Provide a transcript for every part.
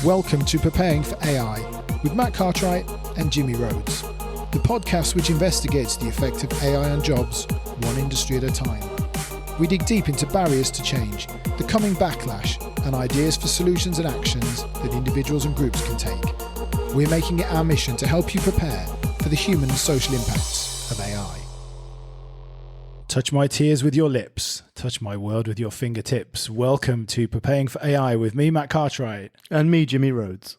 Welcome to Preparing for AI with Matt Cartwright and Jimmy Rhodes, the podcast which investigates the effect of AI on jobs, one industry at a time. We dig deep into barriers to change, the coming backlash, and ideas for solutions and actions that individuals and groups can take. We're making it our mission to help you prepare for the human and social impacts of AI. Touch my tears with your lips. Touch my world with your fingertips. Welcome to Preparing for AI with me, Matt Cartwright. And me, Jimmy Rhodes.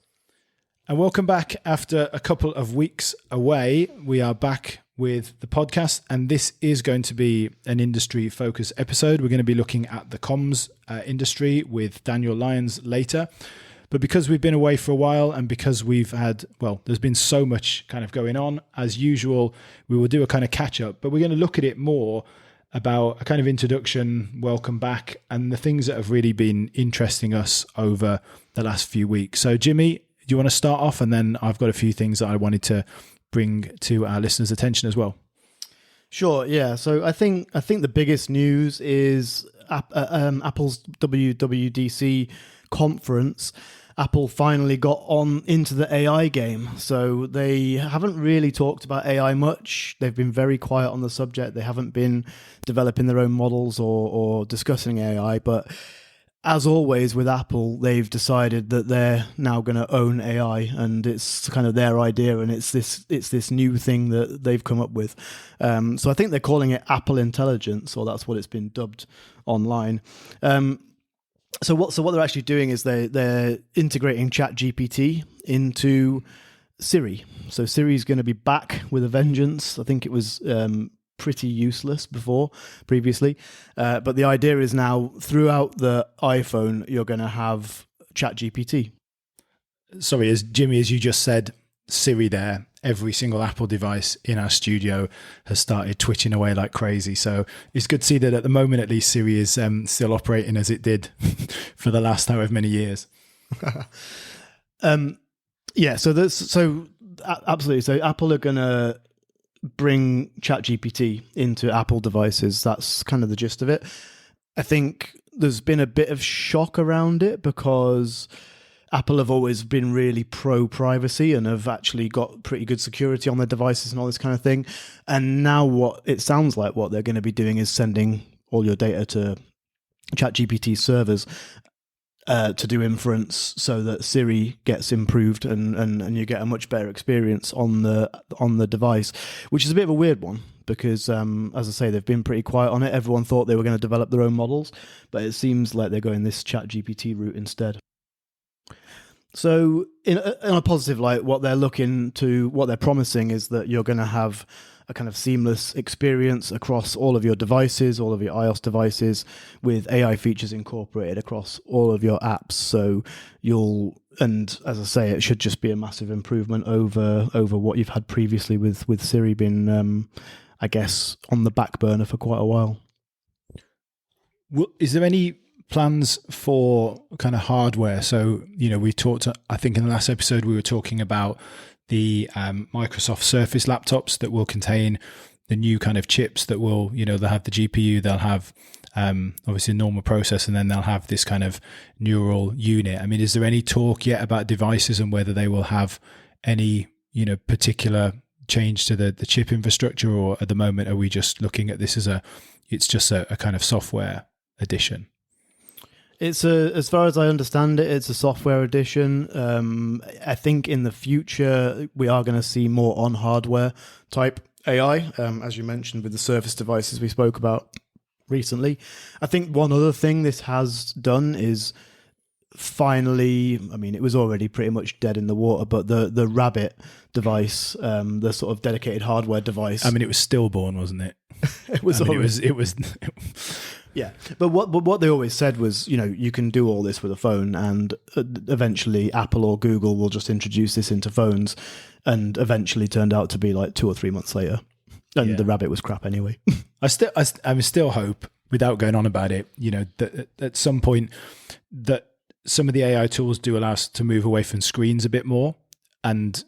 And welcome back after a couple of weeks away. We are back with the podcast, and this is going to be an industry-focused episode. We're going to be looking at the comms industry with Daniel Lyons later. But because we've been away for a while and because we've had, there's been so much kind of going on, as usual, we will do a kind of catch-up. But we're going to look at it more about a kind of introduction, welcome back, and the things that have really been interesting us over the last few weeks. So, Jimmy, do you want to start off? And then I've got a few things that I wanted to bring to our listeners' attention as well. Sure, yeah. So I think the biggest news is Apple's WWDC conference. Apple finally got on into the AI game. So they haven't really talked about AI much. They've been very quiet on the subject. They haven't been developing their own models or discussing AI. But as always with Apple, they've decided that they're now going to own AI, and it's kind of their idea, and it's this new thing that they've come up with. So I think they're calling it Apple Intelligence, or that's what it's been dubbed online. So what they're actually doing is they're integrating ChatGPT into Siri. So Siri's going to be back with a vengeance. I think it was pretty useless previously. But the idea is now throughout the iPhone, you're going to have ChatGPT. Sorry, as you just said, Siri there, every single Apple device in our studio has started twitching away like crazy. So it's good to see that at the moment, at least, Siri is still operating as it did for the last however many years. Yeah, so absolutely. So Apple are going to bring ChatGPT into Apple devices. That's kind of the gist of it. I think there's been a bit of shock around it because Apple have always been really pro-privacy and have actually got pretty good security on their devices and all this kind of thing. And now what it sounds like what they're going to be doing is sending all your data to ChatGPT servers to do inference so that Siri gets improved and you get a much better experience on the device, which is a bit of a weird one because, as I say, they've been pretty quiet on it. Everyone thought they were going to develop their own models, but it seems like they're going this ChatGPT route instead. So in a positive light, what they're promising is that you're going to have a kind of seamless experience across all of your devices, all of your iOS devices, with AI features incorporated across all of your apps. So and as I say, it should just be a massive improvement over what you've had previously with Siri being, I guess, on the back burner for quite a while. Is there any plans for kind of hardware? So, we talked, I think in the last episode, we were talking about the Microsoft Surface laptops that will contain the new kind of chips that will, they'll have the GPU, they'll have obviously a normal processor, and then they'll have this kind of neural unit. I mean, is there any talk yet about devices and whether they will have any, particular change to the chip infrastructure, or at the moment, are we just looking at this as it's just a kind of software addition? It's as far as I understand it, it's a software edition. I think in the future we are going to see more on hardware type AI, as you mentioned with the Surface devices we spoke about recently. I think one other thing this has done is finally, I mean, it was already pretty much dead in the water, but the Rabbit device, the sort of dedicated hardware device. I mean, it was stillborn, wasn't it? It was. Yeah, but what they always said was, you can do all this with a phone, and eventually Apple or Google will just introduce this into phones, and eventually turned out to be like 2 or 3 months later, and the Rabbit was crap anyway. I still hope, without going on about it, that at some point that some of the AI tools do allow us to move away from screens a bit more, and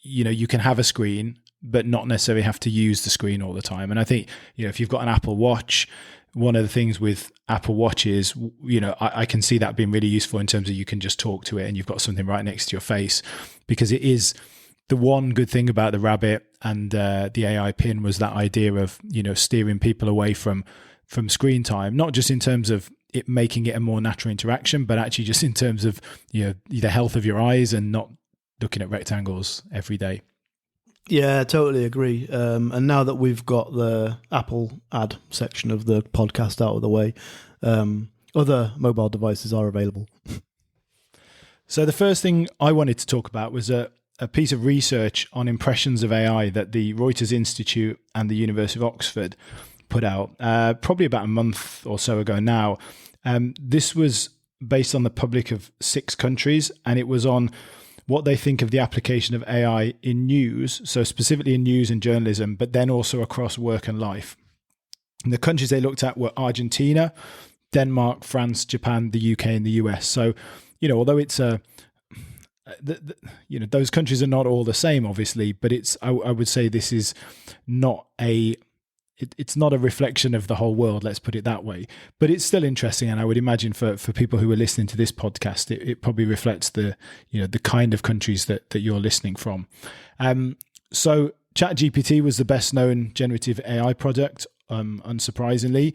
you can have a screen but not necessarily have to use the screen all the time. And I think if you've got an Apple Watch, one of the things with Apple Watches, I can see that being really useful in terms of you can just talk to it and you've got something right next to your face, because it is the one good thing about the Rabbit and the AI pin was that idea of, steering people away from screen time, not just in terms of it making it a more natural interaction, but actually just in terms of, the health of your eyes and not looking at rectangles every day. Yeah, totally agree. And now that we've got the Apple ad section of the podcast out of the way, other mobile devices are available. So the first thing I wanted to talk about was a piece of research on impressions of AI that the Reuters Institute and the University of Oxford put out probably about a month or so ago now. This was based on the public of 6 countries, and it was on what they think of the application of AI in news, so specifically in news and journalism, but then also across work and life. And the countries they looked at were Argentina, Denmark, France, Japan, the UK, and the US. So, although it's those countries are not all the same, obviously, but I would say this is not it's not a reflection of the whole world, let's put it that way. But it's still interesting, and I would imagine for people who are listening to this podcast, it probably reflects the kind of countries that you're listening from. So ChatGPT was the best known generative AI product, unsurprisingly,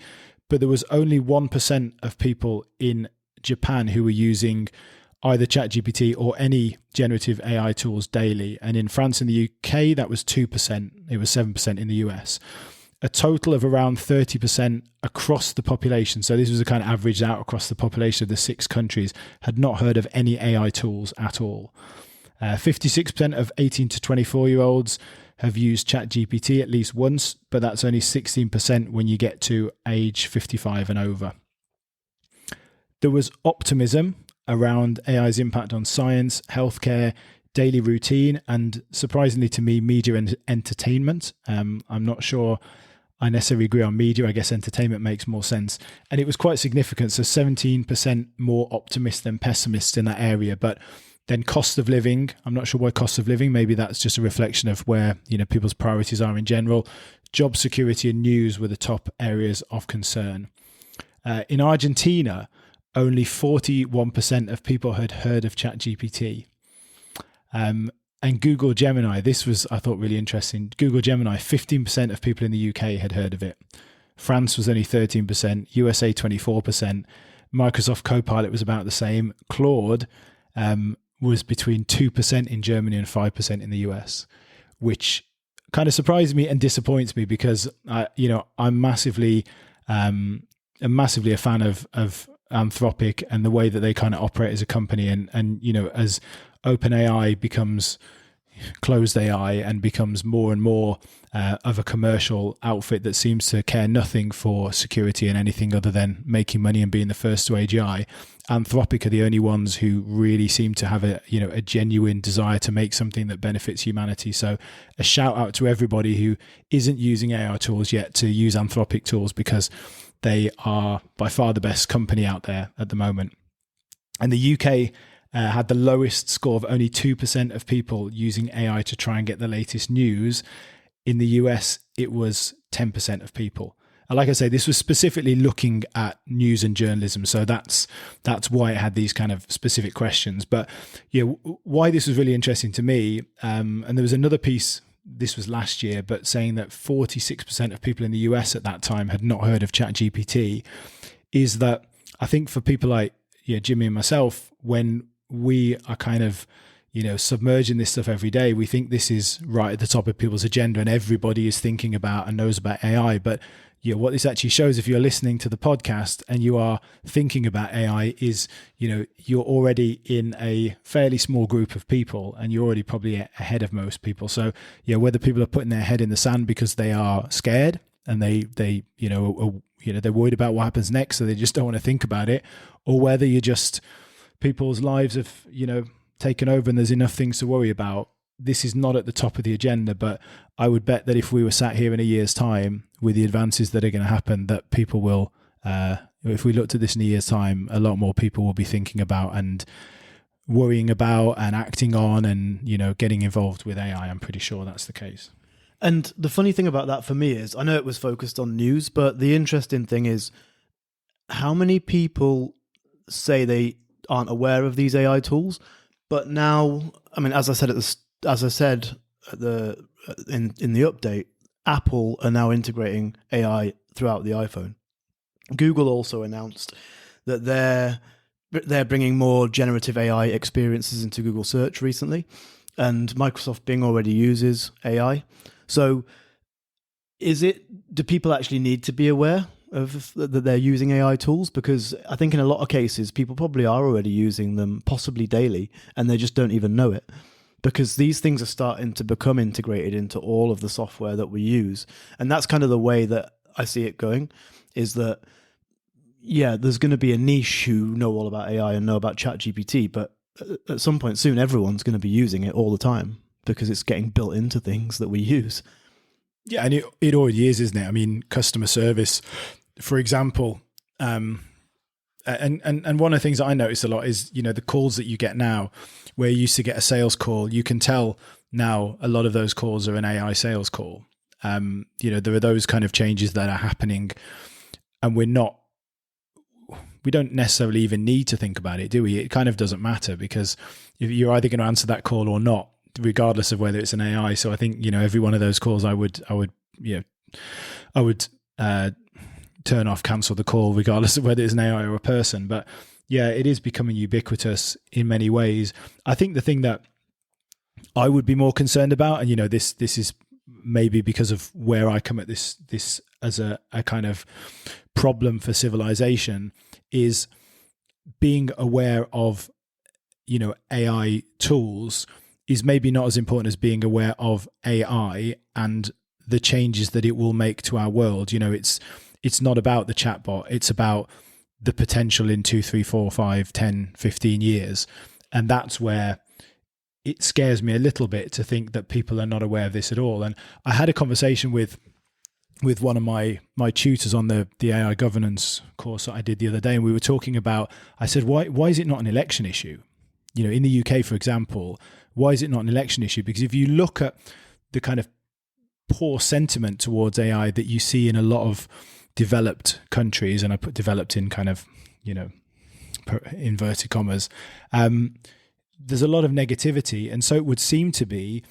but there was only 1% of people in Japan who were using either ChatGPT or any generative AI tools daily. And in France and the UK, that was 2%. It was 7% in the US. A total of around 30% across the population, so this was a kind of averaged out across the population of the 6 countries, had not heard of any AI tools at all. 56% of 18 to 24-year-olds have used ChatGPT at least once, but that's only 16% when you get to age 55 and over. There was optimism around AI's impact on science, healthcare, daily routine, and surprisingly to me, media and entertainment. I'm not sure I necessarily agree on media. I guess entertainment makes more sense. And it was quite significant. So 17% more optimists than pessimists in that area. But then cost of living, I'm not sure why cost of living. Maybe that's just a reflection of where people's priorities are in general. Job security and news were the top areas of concern. In Argentina, only 41% of people had heard of ChatGPT. And Google Gemini, this was, I thought, really interesting. Google Gemini, 15% of people in the UK had heard of it. France was only 13%, USA 24%. Microsoft Copilot was about the same. Claude was between 2% in Germany and 5% in the US, which kind of surprised me and disappoints me because, I'm massively a fan of Anthropic and the way that they kind of operate as a company. And as OpenAI becomes closed AI and becomes more and more of a commercial outfit that seems to care nothing for security and anything other than making money and being the first to AGI, Anthropic are the only ones who really seem to have a genuine desire to make something that benefits humanity. So a shout out to everybody who isn't using AI tools yet to use Anthropic tools, because they are by far the best company out there at the moment. And the UK had the lowest score of only 2% of people using AI to try and get the latest news. In the US, it was 10% of people. And like I say, this was specifically looking at news and journalism. So that's why it had these kind of specific questions. But why this was really interesting to me, and there was another piece, this was last year, but saying that 46% of people in the US at that time had not heard of ChatGPT, is that I think for people like Jimmy and myself, when we are kind of submerged in this stuff every day, we think this is right at the top of people's agenda and everybody is thinking about and knows about AI. But what this actually shows, if you're listening to the podcast and you are thinking about AI, is you're already in a fairly small group of people and you're already probably ahead of most people. So whether people are putting their head in the sand because they are scared and they're worried about what happens next, so they just don't want to think about it, or whether you're just people's lives have taken over and there's enough things to worry about, this is not at the top of the agenda. But I would bet that if we were sat here in a year's time with the advances that are going to happen, that people will, if we looked at this in a year's time, a lot more people will be thinking about and worrying about and acting on and getting involved with AI. I'm pretty sure that's the case. And the funny thing about that for me is, I know it was focused on news, but the interesting thing is how many people say they aren't aware of these AI tools, but now, I mean, as I said in the update, Apple are now integrating AI throughout the iPhone. Google also announced that they're bringing more generative AI experiences into Google Search recently, and Microsoft Bing already uses AI. So do people actually need to be aware of that they're using AI tools? Because I think in a lot of cases, people probably are already using them, possibly daily, and they just don't even know it. Because these things are starting to become integrated into all of the software that we use. And that's kind of the way that I see it going, is that, yeah, there's going to be a niche who know all about AI and know about ChatGPT, but at some point soon, everyone's going to be using it all the time because it's getting built into things that we use. Yeah, and it already is, isn't it? I mean, customer service, for example, and one of the things that I notice a lot is, the calls that you get now, where you used to get a sales call, you can tell now a lot of those calls are an AI sales call. There are those kind of changes that are happening, and we don't necessarily even need to think about it, do we? It kind of doesn't matter, because if you're either going to answer that call or not, regardless of whether it's an AI. So I think, every one of those calls I would turn off, cancel the call, regardless of whether it's an AI or a person. But yeah, it is becoming ubiquitous in many ways. I think the thing that I would be more concerned about, and this is maybe because of where I come at this as a kind of problem for civilization, is being aware of AI tools is maybe not as important as being aware of AI and the changes that it will make to our world. It's not about the chatbot, it's about the potential in 2, 3, 4, 5, 10, 15 years. And that's where it scares me a little bit to think that people are not aware of this at all. And I had a conversation with one of my tutors on the AI governance course that I did the other day, and we were talking about, I said, why is it not an election issue? In the UK, for example, why is it not an election issue? Because if you look at the kind of poor sentiment towards AI that you see in a lot of developed countries, and I put developed in kind of, inverted commas, there's a lot of negativity. And so it would seem to be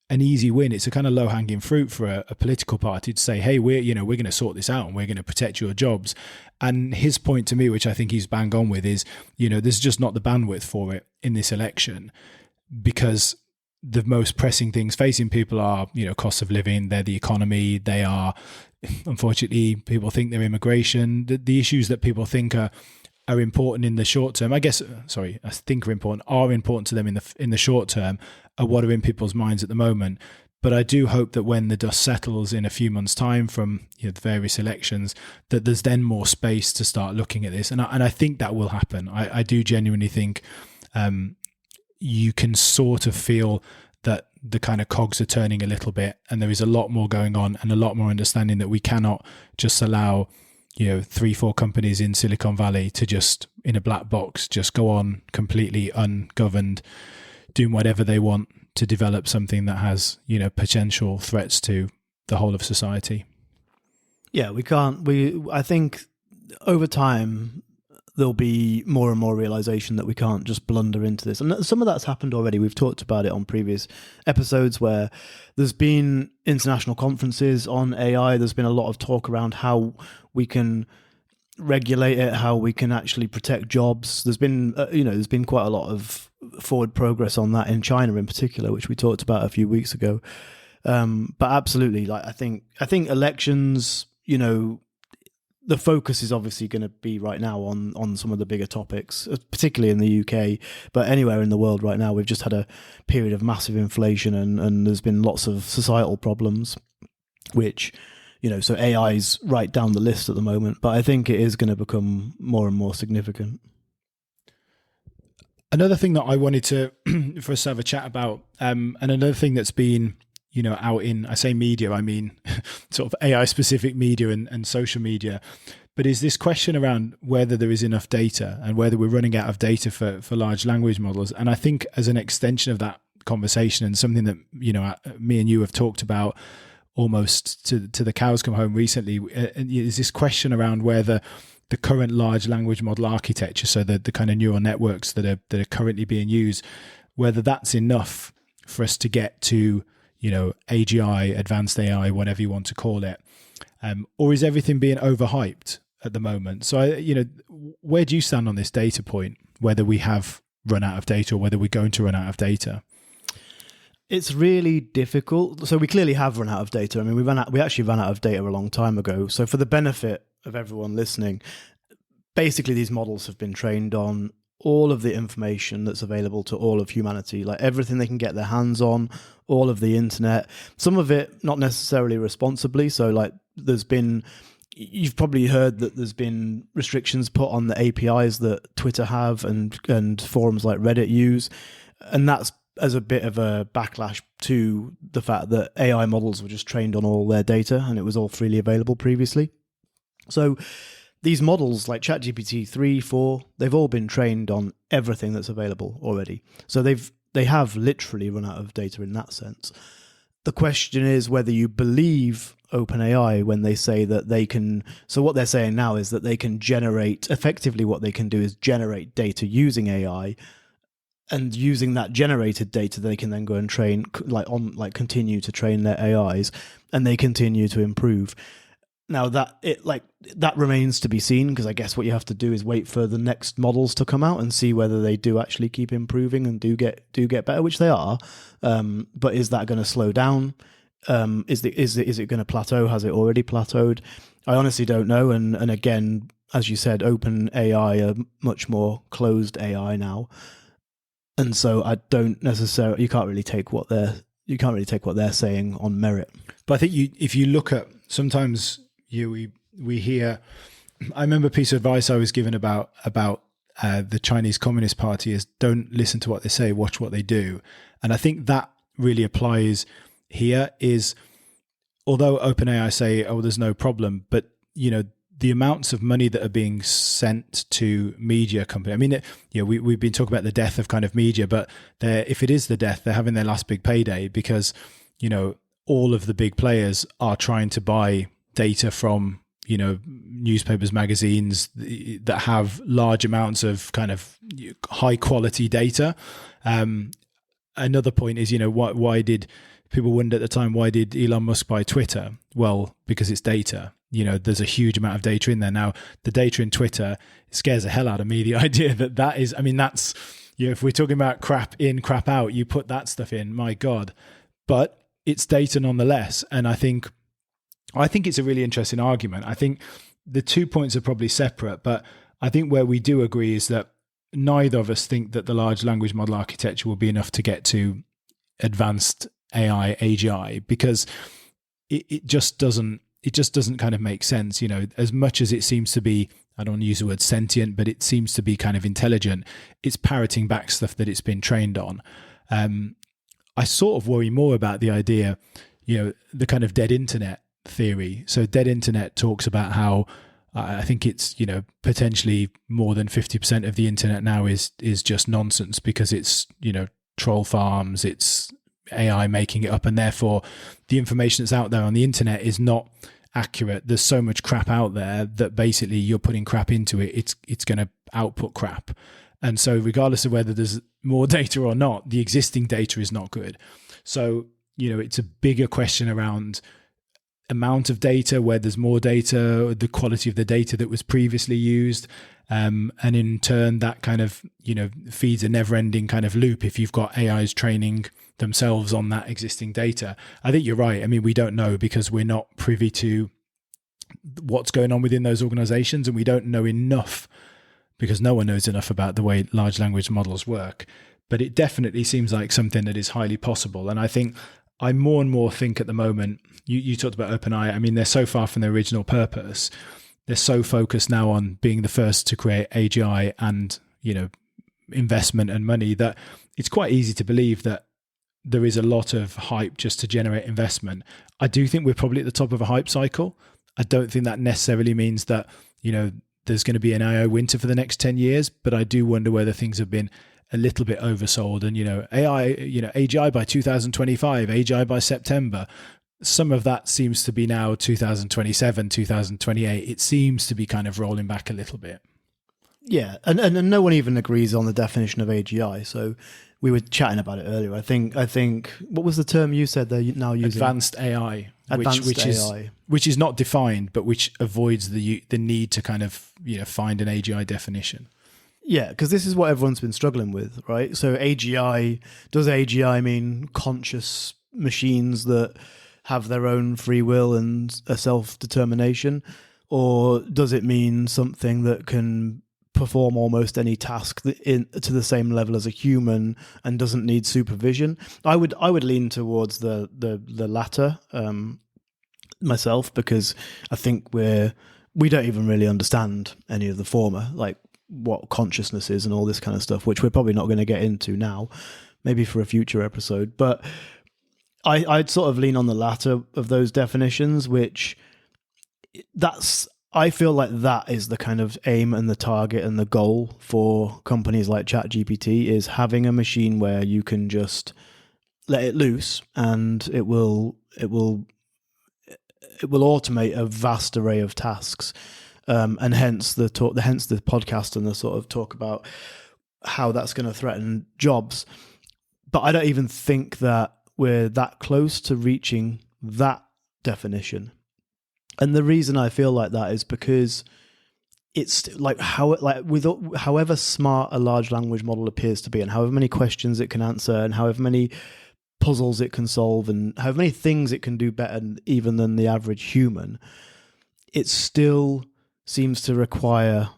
an easy win. It's a kind of low hanging fruit for a political party to say, hey, we're going to sort this out and we're going to protect your jobs. And his point to me, which I think he's bang on with, is, there's just not the bandwidth for it in this election, because the most pressing things facing people are, cost of living, they're the economy, they are, unfortunately, people think they're immigration, the issues that people think are important in the short term, I think are important to them in the short term, are what are in people's minds at the moment. But I do hope that when the dust settles in a few months' time from the various elections, that there's then more space to start looking at this. And I think that will happen. I do genuinely think you can sort of feel that the kind of cogs are turning a little bit, and there is a lot more going on and a lot more understanding that we cannot just allow 3-4 companies in Silicon Valley to just, in a black box, just go on completely ungoverned, doing whatever they want to develop something that has, potential threats to the whole of society. Yeah, we can't. I think over time there'll be more and more realization that we can't just blunder into this. And some of that's happened already. We've talked about it on previous episodes where there's been international conferences on AI. There's been a lot of talk around how we can regulate it, how we can actually protect jobs. There's been, there's been quite a lot of forward progress on that in China in particular, which we talked about a few weeks ago. But absolutely, I think elections, the focus is obviously going to be right now on some of the bigger topics, particularly in the UK, but anywhere in the world right now. We've just had a period of massive inflation and there's been lots of societal problems, which, so AI's right down the list at the moment, but I think it is going to become more and more significant. Another thing that I wanted for us to have a chat about, and another thing that's been, out in, I say media, I mean sort of AI specific media and social media, but is this question around whether there is enough data and whether we're running out of data for large language models. And I think as an extension of that, conversation, and something that, me and you have talked about almost to the cows come home recently, is this question around whether the current large language model architecture, so the kind of neural networks that are currently being used, whether that's enough for us to get to, AGI, advanced AI, whatever you want to call it, or is everything being overhyped at the moment? So, where do you stand on this data point, whether we have run out of data or whether we're going to run out of data? It's really difficult. So we clearly have run out of data. I mean, we actually ran out of data a long time ago. So for the benefit of everyone listening, basically these models have been trained on all of the information that's available to all of humanity, like everything they can get their hands on, all of the internet, some of it not necessarily responsibly. So like you've probably heard that there's been restrictions put on the APIs that Twitter have and forums like Reddit use. And that's as a bit of a backlash to the fact that AI models were just trained on all their data and it was all freely available previously. So these models like ChatGPT 3, 4, they've all been trained on everything that's available already. So they have literally run out of data in that sense. The question is whether you believe OpenAI when they say that they can. So what they're saying now is that they can generate, effectively what they can do is generate data using AI, and using that generated data, they can then go and train, continue to train their AIs, and they continue to improve. Now that remains to be seen, because I guess what you have to do is wait for the next models to come out and see whether they do actually keep improving and do get better, which they are. But is that going to slow down? Is it going to plateau? Has it already plateaued? I honestly don't know. And again, as you said, OpenAI are much more closed AI now. And so I don't necessarily, you can't really take what they're saying on merit. But I think if you look at, sometimes we hear, I remember a piece of advice I was given about the Chinese Communist Party is don't listen to what they say, watch what they do. And I think that really applies here. Is although OpenAI say, oh, there's no problem, but the amounts of money that are being sent to media companies. I mean, we've been talking about the death of kind of media, but if it is the death, they're having their last big payday because, all of the big players are trying to buy data from, newspapers, magazines that have large amounts of kind of high quality data. Another point is, why did people wondered at the time, why did Elon Musk buy Twitter? Well, because it's data. There's a huge amount of data in there. Now, the data in Twitter scares the hell out of me. The idea that's, if we're talking about crap in, crap out, you put that stuff in, my God. But it's data nonetheless. And I think it's a really interesting argument. I think the 2 points are probably separate, but I think where we do agree is that neither of us think that the large language model architecture will be enough to get to advanced AI, AGI, because it just doesn't kind of make sense. As much as it seems to be, I don't want to use the word sentient, but it seems to be kind of intelligent, it's parroting back stuff that it's been trained on. I sort of worry more about the idea, the kind of dead internet theory. So dead internet talks about how I think it's, potentially more than 50% of the internet now is just nonsense because it's, troll farms, it's AI making it up, and therefore the information that's out there on the internet is not accurate. There's so much crap out there that basically you're putting crap into it, it's going to output crap. And so regardless of whether there's more data or not, the existing data is not good. So, it's a bigger question around amount of data, where there's more data, the quality of the data that was previously used. And in turn, that kind of, feeds a never-ending kind of loop if you've got AIs training themselves on that existing data. I think you're right. I mean, we don't know because we're not privy to what's going on within those organizations, and we don't know enough because no one knows enough about the way large language models work. But it definitely seems like something that is highly possible. And I think I more and more think at the moment, you talked about OpenAI. I mean, they're so far from their original purpose. They're so focused now on being the first to create AGI and, investment and money that it's quite easy to believe that there is a lot of hype just to generate investment. I do think we're probably at the top of a hype cycle. I don't think that necessarily means that, there's going to be an AI winter for the next 10 years, but I do wonder whether things have been a little bit oversold, and AI, AGI by 2025, AGI by September. Some of that seems to be now 2027, 2028. It seems to be kind of rolling back a little bit. Yeah, and no one even agrees on the definition of AGI. So we were chatting about it earlier. I think what was the term you said they're now using? Advanced AI. Advanced AI. Which is not defined, but which avoids the need to kind of find an AGI definition. Yeah, because this is what everyone's been struggling with, right? So does AGI mean conscious machines that have their own free will and a self-determination? Or does it mean something that can perform almost any task to the same level as a human and doesn't need supervision? I would lean towards the latter myself, because I think we don't even really understand any of the former, like what consciousness is and all this kind of stuff, which we're probably not going to get into now, maybe for a future episode. But I'd sort of lean on the latter of those definitions, which I feel like that is the kind of aim and the target and the goal for companies like ChatGPT, is having a machine where you can just let it loose and it will automate a vast array of tasks. And hence the podcast and the sort of talk about how that's going to threaten jobs. But I don't even think that we're that close to reaching that definition. And the reason I feel like that is because it's however smart a large language model appears to be, and however many questions it can answer, and however many puzzles it can solve, and however many things it can do better even than the average human, it still seems to require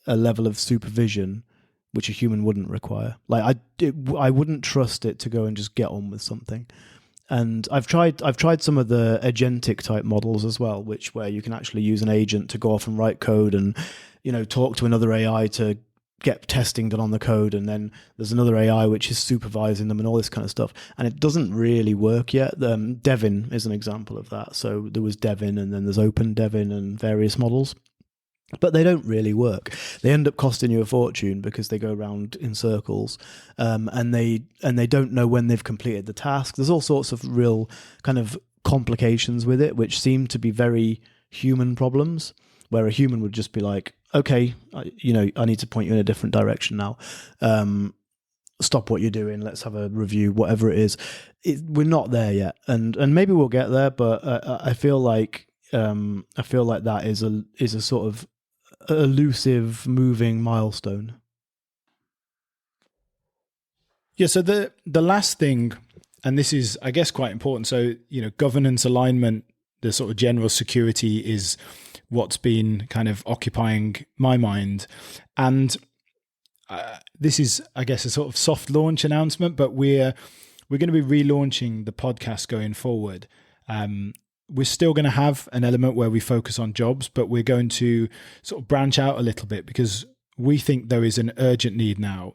a level of supervision which a human wouldn't require. Like I wouldn't trust it to go and just get on with something. And I've tried some of the agentic type models as well, where you can actually use an agent to go off and write code and talk to another AI to get testing done on the code, and then there's another AI which is supervising them and all this kind of stuff, and it doesn't really work yet. Devin is an example of that. So there was Devin, and then there's Open Devin and various models. But they don't really work. They end up costing you a fortune because they go around in circles, and they don't know when they've completed the task. There's all sorts of real kind of complications with it, which seem to be very human problems, where a human would just be like, okay, I need to point you in a different direction now. Stop what you're doing. Let's have a review, whatever it is. We're not there yet, and maybe we'll get there. But I feel like that is a sort of elusive, moving milestone. Yeah. So the last thing, and this is, I guess, quite important. So governance alignment, the sort of general security is what's been kind of occupying my mind, and this is, I guess, a sort of soft launch announcement. But we're going to be relaunching the podcast going forward. We're still going to have an element where we focus on jobs, but we're going to sort of branch out a little bit, because we think there is an urgent need now,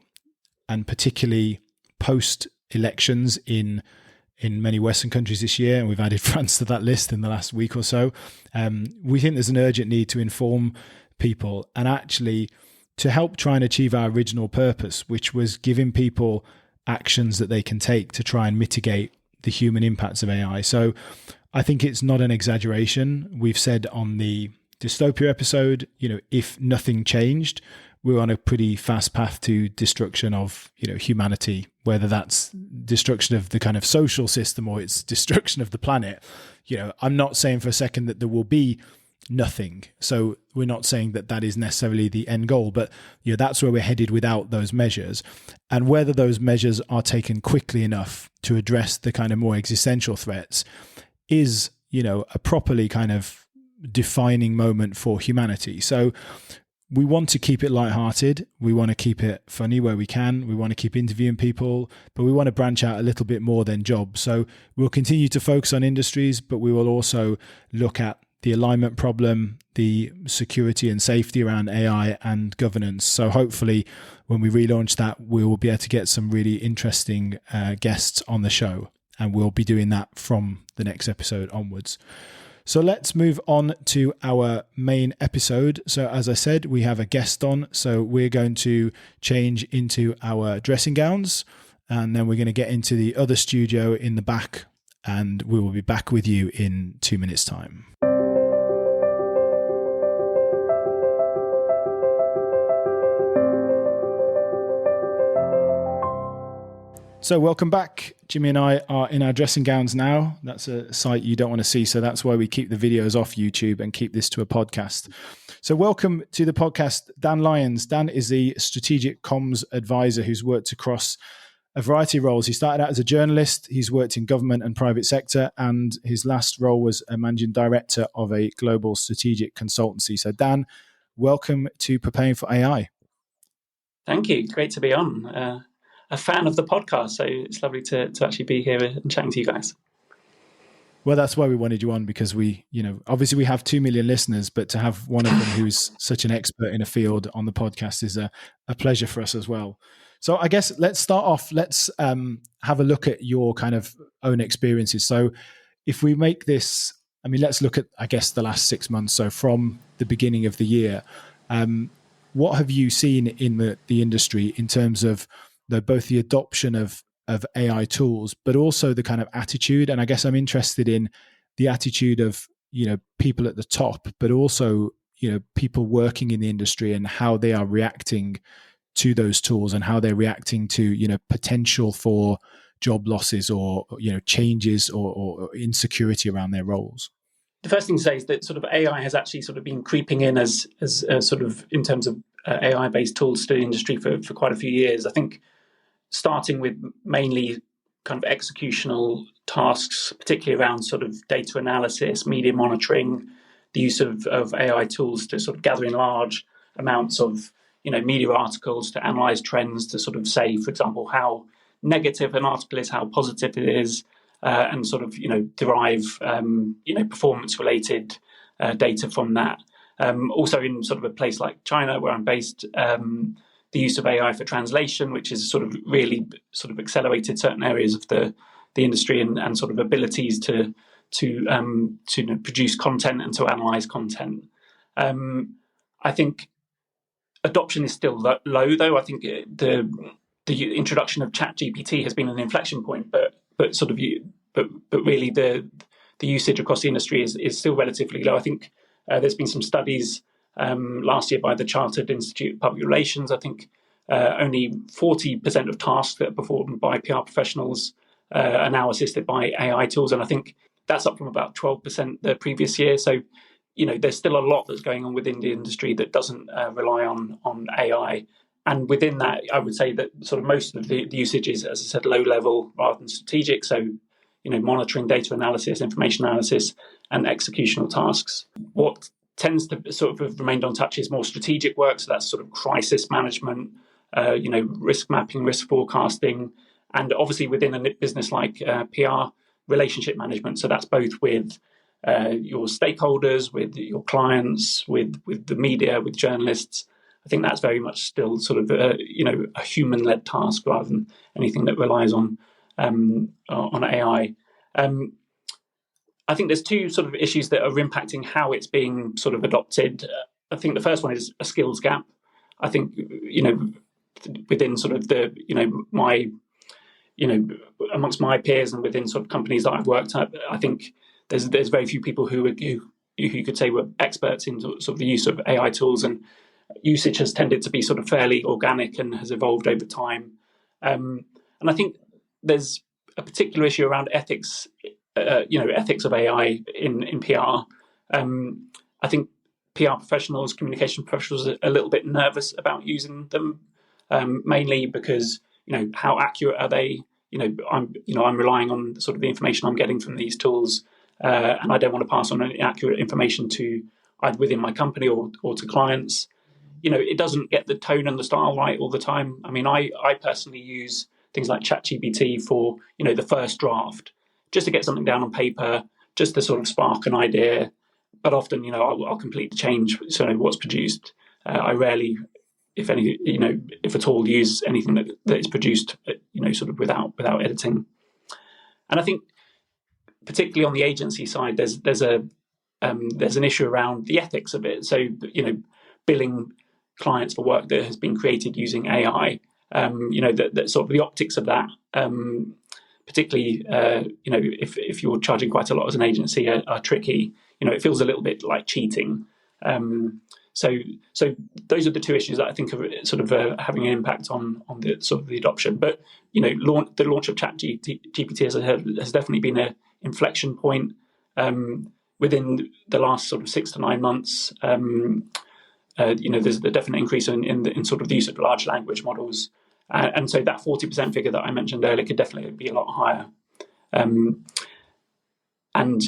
and particularly post-elections in many Western countries this year, and we've added France to that list in the last week or so. We think there's an urgent need to inform people and actually to help try and achieve our original purpose, which was giving people actions that they can take to try and mitigate the human impacts of AI. So I think it's not an exaggeration. We've said on the dystopia episode, if nothing changed, we're on a pretty fast path to destruction of, humanity, whether that's destruction of the kind of social system or it's destruction of the planet. I'm not saying for a second that there will be nothing. So we're not saying that is necessarily the end goal, but that's where we're headed without those measures. And whether those measures are taken quickly enough to address the kind of more existential threats is, a properly kind of defining moment for humanity. So we want to keep it lighthearted. We want to keep it funny where we can. We want to keep interviewing people, but we want to branch out a little bit more than jobs. So we'll continue to focus on industries, but we will also look at the alignment problem, the security and safety around AI and governance. So hopefully when we relaunch that, we will be able to get some really interesting guests on the show. And we'll be doing that from the next episode onwards. So let's move on to our main episode. So as I said, we have a guest on. So we're going to change into our dressing gowns, and then we're going to get into the other studio in the back, and we will be back with you in 2 minutes' time. So welcome back. Jimmy and I are in our dressing gowns now. That's a sight you don't want to see. So that's why we keep the videos off YouTube and keep this to a podcast. So welcome to the podcast, Dan Lyons. Dan is the strategic comms advisor who's worked across a variety of roles. He started out as a journalist. He's worked in government and private sector, and his last role was a managing director of a global strategic consultancy. So Dan, welcome to Preparing for AI. Thank you. Great to be on. A fan of the podcast, so it's lovely to actually be here and chatting to you guys. Well, that's why we wanted you on, because we, obviously we have 2 million listeners, but to have one of them who's such an expert in a field on the podcast is a pleasure for us as well. So I guess let's start off. Let's have a look at your kind of own experiences. So if we make this, let's look at, I guess, the last 6 months. So from the beginning of the year, what have you seen in the industry in terms of both the adoption of AI tools, but also the kind of attitude? And I guess I'm interested in the attitude of, people at the top, but also, people working in the industry and how they are reacting to those tools and how they're reacting to, potential for job losses or, changes or insecurity around their roles. The first thing to say is that sort of AI has actually sort of been creeping in as sort of in terms of AI-based tools to the industry for quite a few years. I think starting with mainly kind of executional tasks, particularly around sort of data analysis, media monitoring, the use of AI tools to sort of gather in large amounts of, media articles to analyze trends, to sort of say, for example, how negative an article is, how positive it is, and sort of, derive, performance-related data from that. Also in sort of a place like China, where I'm based, the use of AI for translation, which is sort of really sort of accelerated certain areas of the industry and sort of abilities to produce content and to analyze content. I think adoption is still low, though. I think the introduction of ChatGPT has been an inflection point, but really the usage across the industry is still relatively low. I think there's been some studies last year by the Chartered Institute of Public Relations. I think only 40% of tasks that are performed by PR professionals are now assisted by AI tools, and I think that's up from about 12% the previous year. So, there's still a lot that's going on within the industry that doesn't rely on AI. And within that, I would say that sort of most of the usage is, as I said, low level rather than strategic. So, monitoring, data analysis, information analysis, and executional tasks. What tends to sort of have remained untouched is more strategic work. So that's sort of crisis management, risk mapping, risk forecasting, and obviously within a business like PR, relationship management. So that's both with your stakeholders, with your clients, with the media, with journalists. I think that's very much still sort of a human-led task rather than anything that relies on AI. I think there's two sort of issues that are impacting how it's being sort of adopted. I think the first one is a skills gap. I think, within sort of amongst my peers and within sort of companies that I've worked at, I think there's very few people who could say were experts in sort of the use of AI tools, and usage has tended to be sort of fairly organic and has evolved over time. And I think there's a particular issue around ethics. Ethics of AI in PR. I think PR professionals, communication professionals are a little bit nervous about using them, mainly because, how accurate are they? I'm relying on sort of the information I'm getting from these tools, and I don't want to pass on any accurate information to either within my company or to clients. It doesn't get the tone and the style right all the time. I personally use things like ChatGPT for, the first draft, just to get something down on paper, just to sort of spark an idea. But often, I'll completely change what's produced. I rarely, if any, if at all, use anything that is produced, sort of without editing. And I think, particularly on the agency side, there's a there's an issue around the ethics of it. So, billing clients for work that has been created using AI, that sort of the optics of that, particularly, if you're charging quite a lot as an agency, are tricky. It feels a little bit like cheating. So those are the two issues that I think are sort of having an impact on the sort of the adoption. But the launch of ChatGPT has definitely been an inflection point within the last sort of 6 to 9 months. There's a definite increase in sort of the use of large language models, and so that 40% figure that I mentioned earlier could definitely be a lot higher. And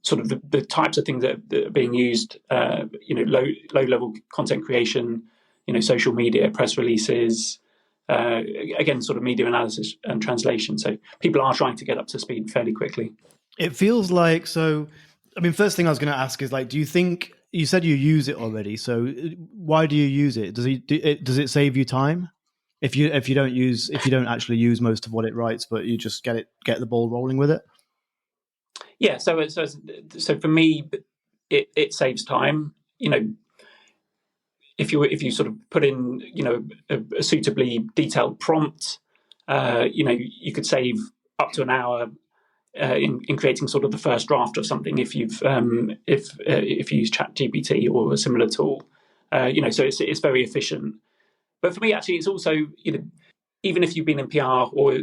sort of the types of things that are being used, low level content creation, social media, press releases, again, sort of media analysis and translation. So people are trying to get up to speed fairly quickly. It feels like so. I mean, first thing I was going to ask is do you think you said you use it already? So why do you use it? Does it save you time if you don't actually use most of what it writes, but you just get the ball rolling with it? Yeah, so for me, it saves time. If you sort of put in a suitably detailed prompt, you could save up to an hour in creating sort of the first draft of something if you use ChatGPT or a similar tool. So it's very efficient. But for me, actually, it's also even if you've been in PR or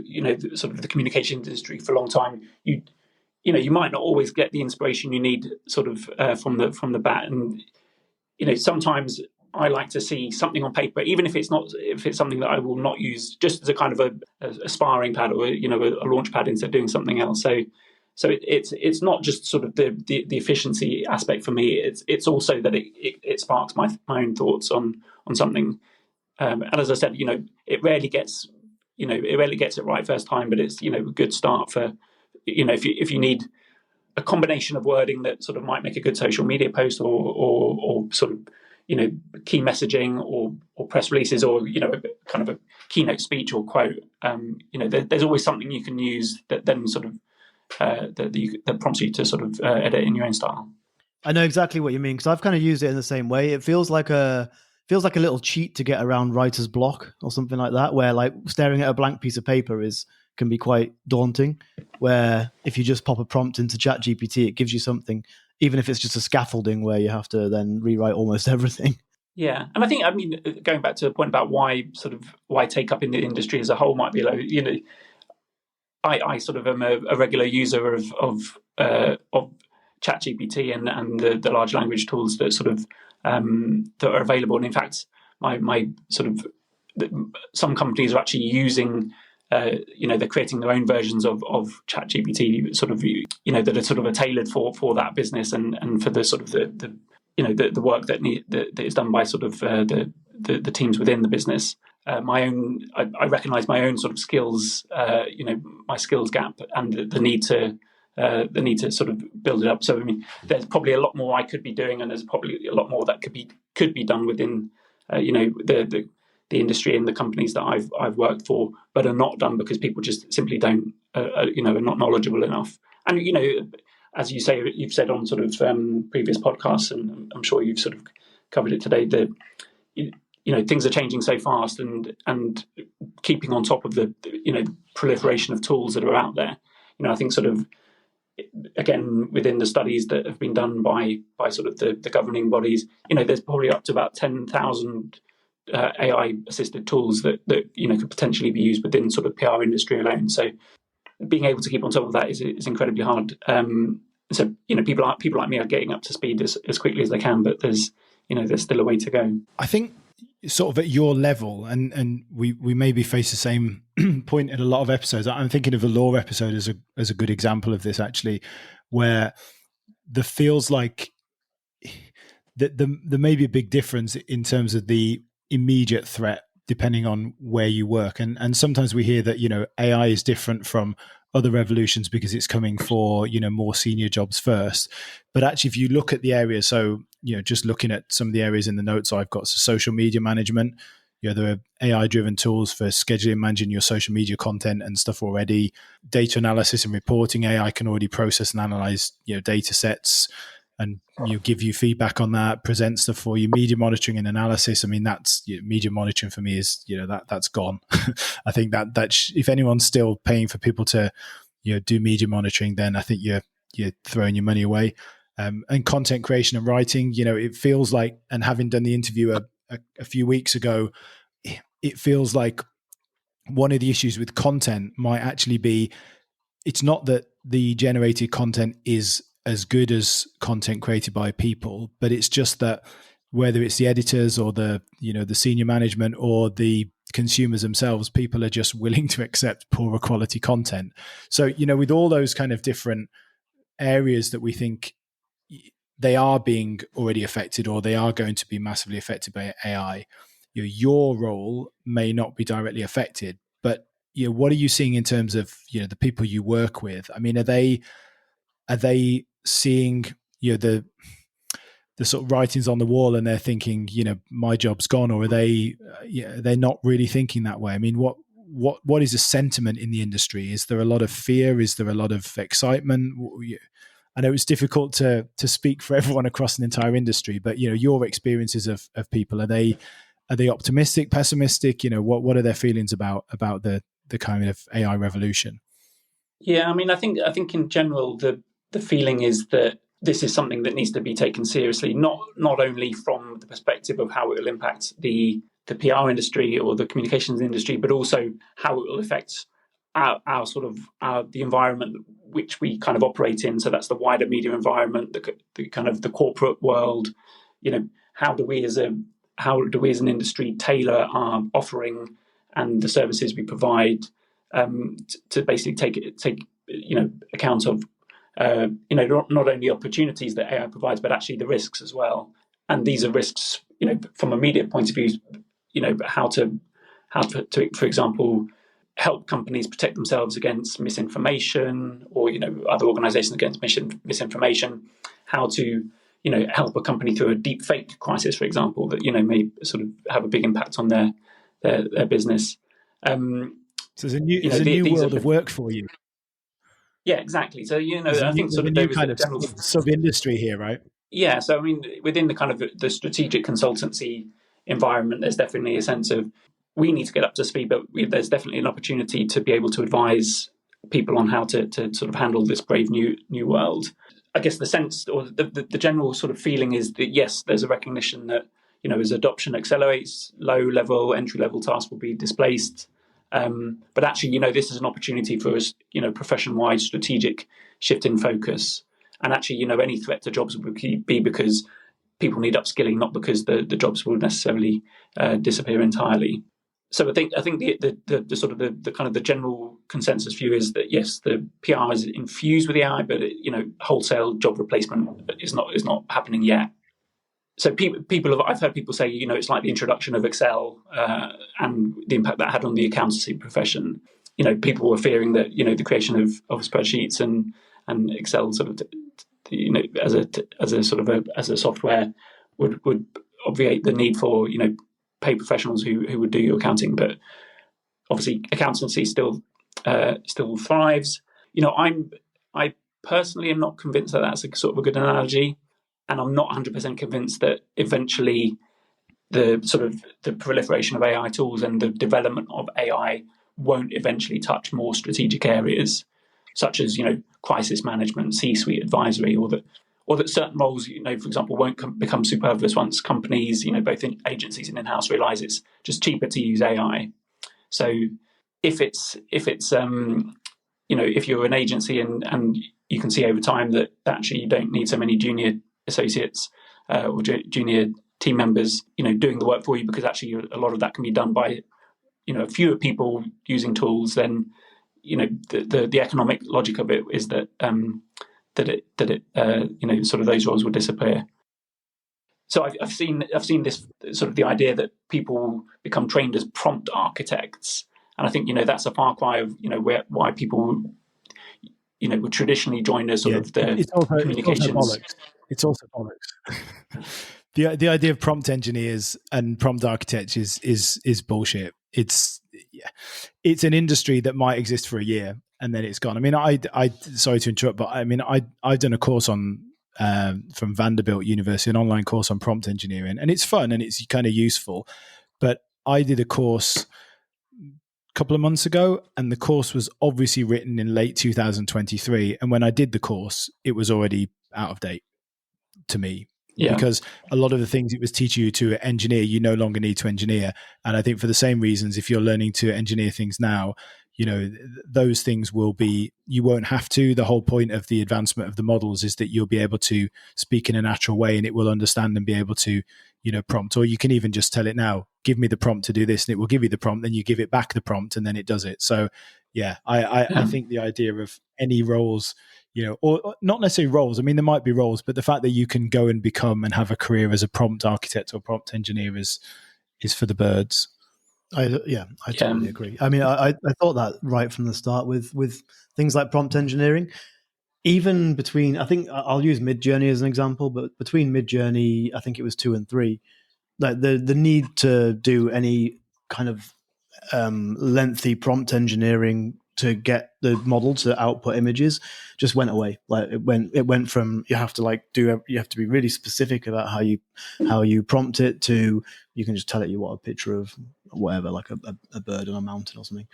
sort of the communication industry for a long time, you might not always get the inspiration you need sort of from the bat. And sometimes I like to see something on paper, even if it's something that I will not use, just as a kind of a sparring pad or a launch pad instead of doing something else. So it's not just sort of the efficiency aspect for me. It's also that it sparks my own thoughts on something. And as I said, it rarely gets it right first time, but it's a good start for. If you need a combination of wording that sort of might make a good social media post or sort of key messaging or press releases or kind of a keynote speech or quote, there's always something you can use that then sort of that prompts you to sort of edit in your own style. I know exactly what you mean because I've kind of used it in the same way. It feels like a little cheat to get around writer's block or something like that, where staring at a blank piece of paper can be quite daunting, where if you just pop a prompt into ChatGPT, it gives you something, even if it's just a scaffolding where you have to then rewrite almost everything. Yeah, and I think, going back to the point about why take up in the industry as a whole might be low, I sort of am a regular user of ChatGPT and the large language tools that sort of that are available. And in fact, my sort of some companies are actually using. They're creating their own versions of ChatGPT, sort of that are sort of tailored for that business and for the sort of the work that is done by sort of the teams within the business. I recognise my own sort of skills, my skills gap and the need to sort of build it up. So there's probably a lot more I could be doing, and there's probably a lot more that could be done within the industry and the companies that I've worked for, but are not done because people just simply don't, are not knowledgeable enough. And as you say, you've said on sort of previous podcasts, and I'm sure you've sort of covered it today, that things are changing so fast, and keeping on top of the proliferation of tools that are out there. I think sort of again within the studies that have been done by sort of the governing bodies, there's probably up to about 10,000. AI-assisted tools that could potentially be used within sort of PR industry alone. So being able to keep on top of that is incredibly hard. So people like me are getting up to speed as quickly as they can, but there's still a way to go. I think sort of at your level, and we maybe face the same point in a lot of episodes. I'm thinking of the law episode as a good example of this, actually, where there feels like there may be a big difference in terms of the immediate threat depending on where you work, and sometimes we hear that AI is different from other revolutions because it's coming for more senior jobs first. But actually, if you look at the areas, so just looking at some of the areas in the notes I've got, so social media management, there are AI driven tools for scheduling, managing your social media content and stuff already. Data analysis and reporting, AI can already process and analyze data sets. and give you feedback on that, present stuff for you. Media monitoring and analysis. I mean, that's media monitoring for me is that's gone. I think that if anyone's still paying for people to do media monitoring, then I think you're throwing your money away. And content creation and writing, it feels like, and having done the interview a few weeks ago, it feels like one of the issues with content might actually be, it's not that the generated content is as good as content created by people, but it's just that whether it's the editors or the senior management or the consumers themselves, people are just willing to accept poorer quality content. So, with all those kind of different areas that we think they are being already affected or they are going to be massively affected by AI, your role may not be directly affected, but what are you seeing in terms of the people you work with? I mean, are they seeing the sort of writings on the wall and they're thinking my job's gone, or are they're not really thinking that way? I mean, what is the sentiment in the industry? Is there a lot of fear? Is there a lot of excitement? I know it's difficult to speak for everyone across an entire industry, but your experiences of people, are they optimistic, pessimistic? What are their feelings about the kind of AI revolution? Yeah, I mean, I think in general the feeling is that this is something that needs to be taken seriously, not only from the perspective of how it will impact the PR industry or the communications industry, but also how it will affect our sort of the environment which we kind of operate in. So that's the wider media environment, the kind of the corporate world. How do we as an industry tailor our offering and the services we provide to basically take account of not only opportunities that AI provides, but actually the risks as well. And these are risks, from a media point of view, how to, for example, help companies protect themselves against misinformation, or other organizations against misinformation. How to help a company through a deep fake crisis, for example, that may sort of have a big impact on their business. So there's a new world of work for you. Yeah, exactly. So I think sort of there was kind of general sub industry here, right? Yeah. So I mean, within the kind of the strategic consultancy environment, there's definitely a sense of we need to get up to speed, but there's definitely an opportunity to be able to advise people on how to sort of handle this brave new world. I guess the sense or the general sort of feeling is that yes, there's a recognition that as adoption accelerates, low-level, entry-level tasks will be displaced. But actually, this is an opportunity for us, profession-wide strategic shift in focus. And actually, any threat to jobs would be because people need upskilling, not because the jobs will necessarily disappear entirely. So I think the sort of the kind of the general consensus view is that yes, the PR is infused with AI, but wholesale job replacement is not happening yet. So I've heard people say, it's like the introduction of Excel and the impact that had on the accountancy profession. People were fearing that, the creation of spreadsheets and Excel sort of, as a software would obviate the need for, paid professionals who would do your accounting. But obviously accountancy still thrives. I personally am not convinced that that's a sort of a good analogy. And I'm not 100% convinced that eventually the proliferation of AI tools and the development of AI won't eventually touch more strategic areas, such as crisis management, C-suite advisory, or that certain roles, for example, won't become superfluous once companies, both in agencies and in-house, realize it's just cheaper to use AI. So if you're an agency and you can see over time that actually you don't need so many junior associates or junior team members, doing the work for you, because actually a lot of that can be done by, fewer people using tools. Then, the economic logic of it is that sort of those roles will disappear. So I've seen this sort of the idea that people become trained as prompt architects, and I think that's a far cry of why people would traditionally join as sort of the communications. It's also bollocks. The idea of prompt engineers and prompt architects is bullshit. It's an industry that might exist for a year and then it's gone. I mean, I sorry to interrupt, but I mean, I've done a course on from Vanderbilt University, an online course on prompt engineering, and it's fun and it's kind of useful. But I did a course a couple of months ago, and the course was obviously written in late 2023. And when I did the course, it was already out of date to me. Yeah. Because a lot of the things it was teaching you to engineer, you no longer need to engineer. And I think for the same reasons, if you're learning to engineer things now, you know, those things will be, you won't have to. The whole point of the advancement of the models is that you'll be able to speak in a natural way and it will understand and be able to, you know, prompt. Or you can even just tell it now, give me the prompt to do this, and it will give you the prompt, then you give it back the prompt and then it does it. So yeah, I think the idea of any roles, you know, or not necessarily roles. I mean, there might be roles, but the fact that you can go and become and have a career as a prompt architect or prompt engineer is for the birds. I totally agree. I mean, I thought that right from the start with things like prompt engineering. Even between, I think I'll use Midjourney as an example, but between Midjourney, I think it was 2 and 3, like the need to do any kind of lengthy prompt engineering to get the model to output images just went away. Like it went from you have to be really specific about how you prompt it to you can just tell it you want a picture of whatever, like a bird on a mountain or something.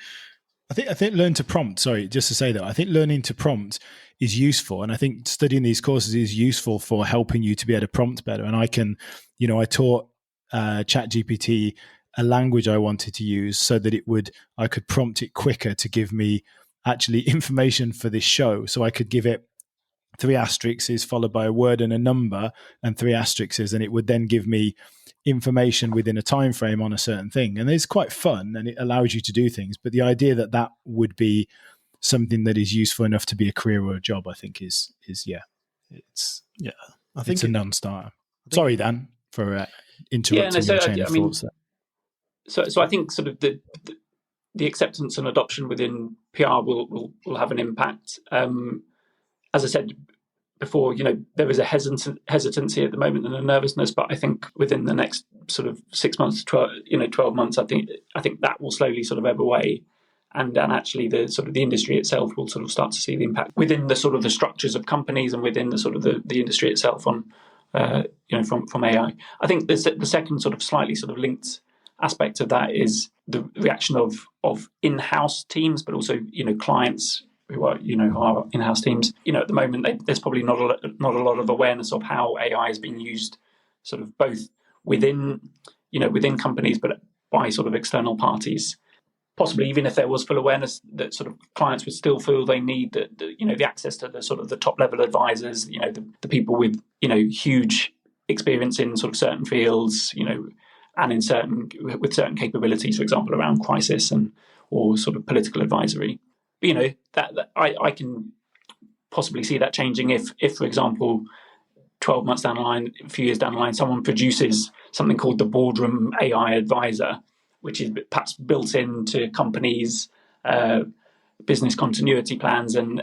I think learn to prompt. Sorry, just to say that I think learning to prompt is useful, and I think studying these courses is useful for helping you to be able to prompt better. And I can, you know, I taught ChatGPT a language I wanted to use so that I could prompt it quicker to give me actually information for this show. So I could give it 3 asterisks followed by a word and a number and 3 asterisks, and it would then give me information within a time frame on a certain thing. And it's quite fun and it allows you to do things. But the idea that would be something that is useful enough to be a career or a job, I think is it's a non-starter. Sorry, Dan, for interrupting your chain of thoughts there. So I think sort of the acceptance and adoption within PR will have an impact. As I said before, you know, there is a hesitancy at the moment and a nervousness, but I think within the next sort of 6 months to 12 months, I think that will slowly sort of ebb away, and actually the sort of the industry itself will sort of start to see the impact within the sort of the structures of companies and within the sort of the industry itself on from AI. I think the second sort of slightly sort of linked aspect of that is the reaction of in-house teams, but also, you know, clients who are our in-house teams. You know, at the moment, there's probably not a lot of awareness of how AI is being used, sort of both within companies, but by sort of external parties. Possibly even if there was full awareness, that sort of clients would still feel they need the access to the sort of the top level advisors, you know, the people with, you know, huge experience in sort of certain fields, you know, and with certain capabilities, for example, around crisis or sort of political advisory. But, you know, that I can possibly see that changing if, for example, 12 months down the line, a few years down the line, someone produces something called the Boardroom AI Advisor, which is perhaps built into companies' business continuity plans, and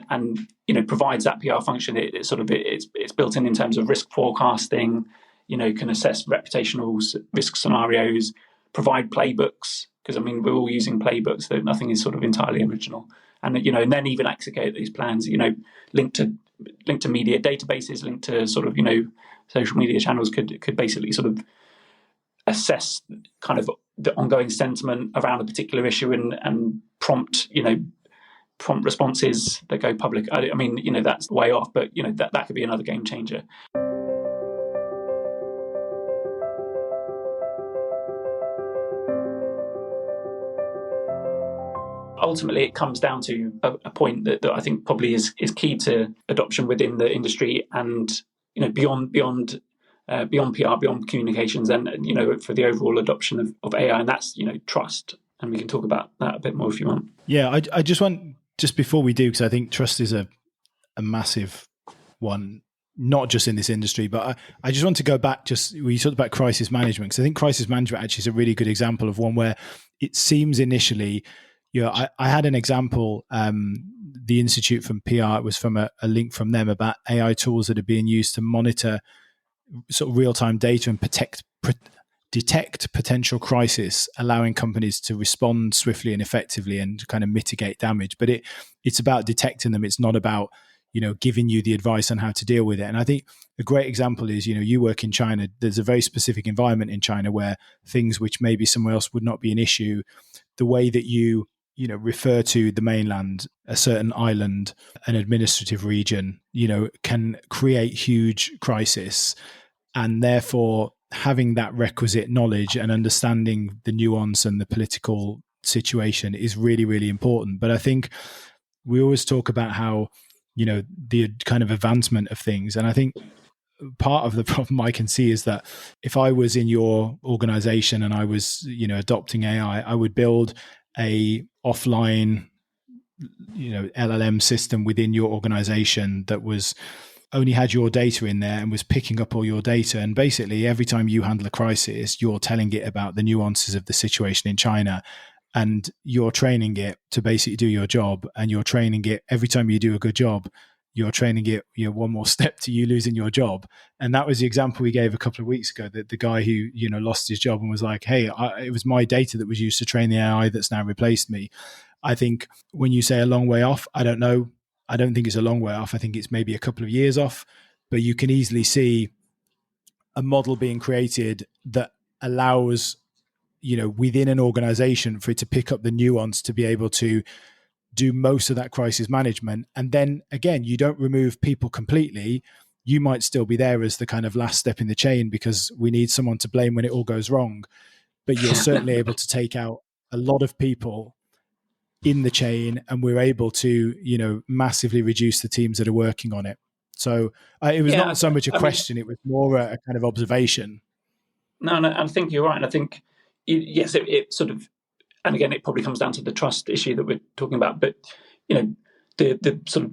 you know, provides that PR function. It's built in terms of risk forecasting. You know, can assess reputational risk scenarios, provide playbooks, because I mean we're all using playbooks. So nothing is sort of entirely original, and you know, and then even execute these plans. You know, linked to media databases, linked to sort of, you know, social media channels could basically sort of assess kind of the ongoing sentiment around a particular issue and prompt responses that go public. I mean, you know, that's way off, but you know, that could be another game changer. Ultimately, it comes down to a point that I think probably is key to adoption within the industry, and you know, beyond PR, beyond communications, and you know, for the overall adoption of AI, and that's, you know, trust. And we can talk about that a bit more if you want. Yeah, I just want, just before we do, because I think trust is a massive one, not just in this industry, but I just want to go back, just we talked about crisis management, because I think crisis management actually is a really good example of one where it seems initially, you know, I had an example, the Institute from PR, it was from a link from them about AI tools that are being used to monitor sort of real-time data and detect potential crisis, allowing companies to respond swiftly and effectively and kind of mitigate damage. But it's about detecting them. It's not about, giving you the advice on how to deal with it. And I think a great example is, you work in China. There's a very specific environment in China where things which maybe somewhere else would not be an issue, the way that you refer to the mainland, a certain island, an administrative region, can create huge crisis. And therefore, having that requisite knowledge and understanding the nuance and the political situation is really, really important. But I think we always talk about how, the kind of advancement of things. And I think part of the problem I can see is that if I was in your organization and I was, adopting AI, I would build a offline, LLM system within your organization that was only had your data in there and was picking up all your data. And basically every time you handle a crisis, you're telling it about the nuances of the situation in China, and you're training it to basically do your job. And you're training it every time you do a good job, you're training it, one more step to you losing your job. And that was the example we gave a couple of weeks ago, that the guy who, lost his job and was like, hey, it was my data that was used to train the AI that's now replaced me. I think when you say a long way off, I don't know. I don't think it's a long way off. I think it's maybe a couple of years off, but you can easily see a model being created that allows, within an organization for it to pick up the nuance to be able to do most of that crisis management. And then again, you don't remove people completely. You might still be there as the kind of last step in the chain because we need someone to blame when it all goes wrong. But you're certainly able to take out a lot of people in the chain, and we're able to, massively reduce the teams that are working on it. So it was not so much a question, it was more a kind of observation. No, I think you're right. And I think, yes, it sort of, and again, it probably comes down to the trust issue that we're talking about. But, the sort of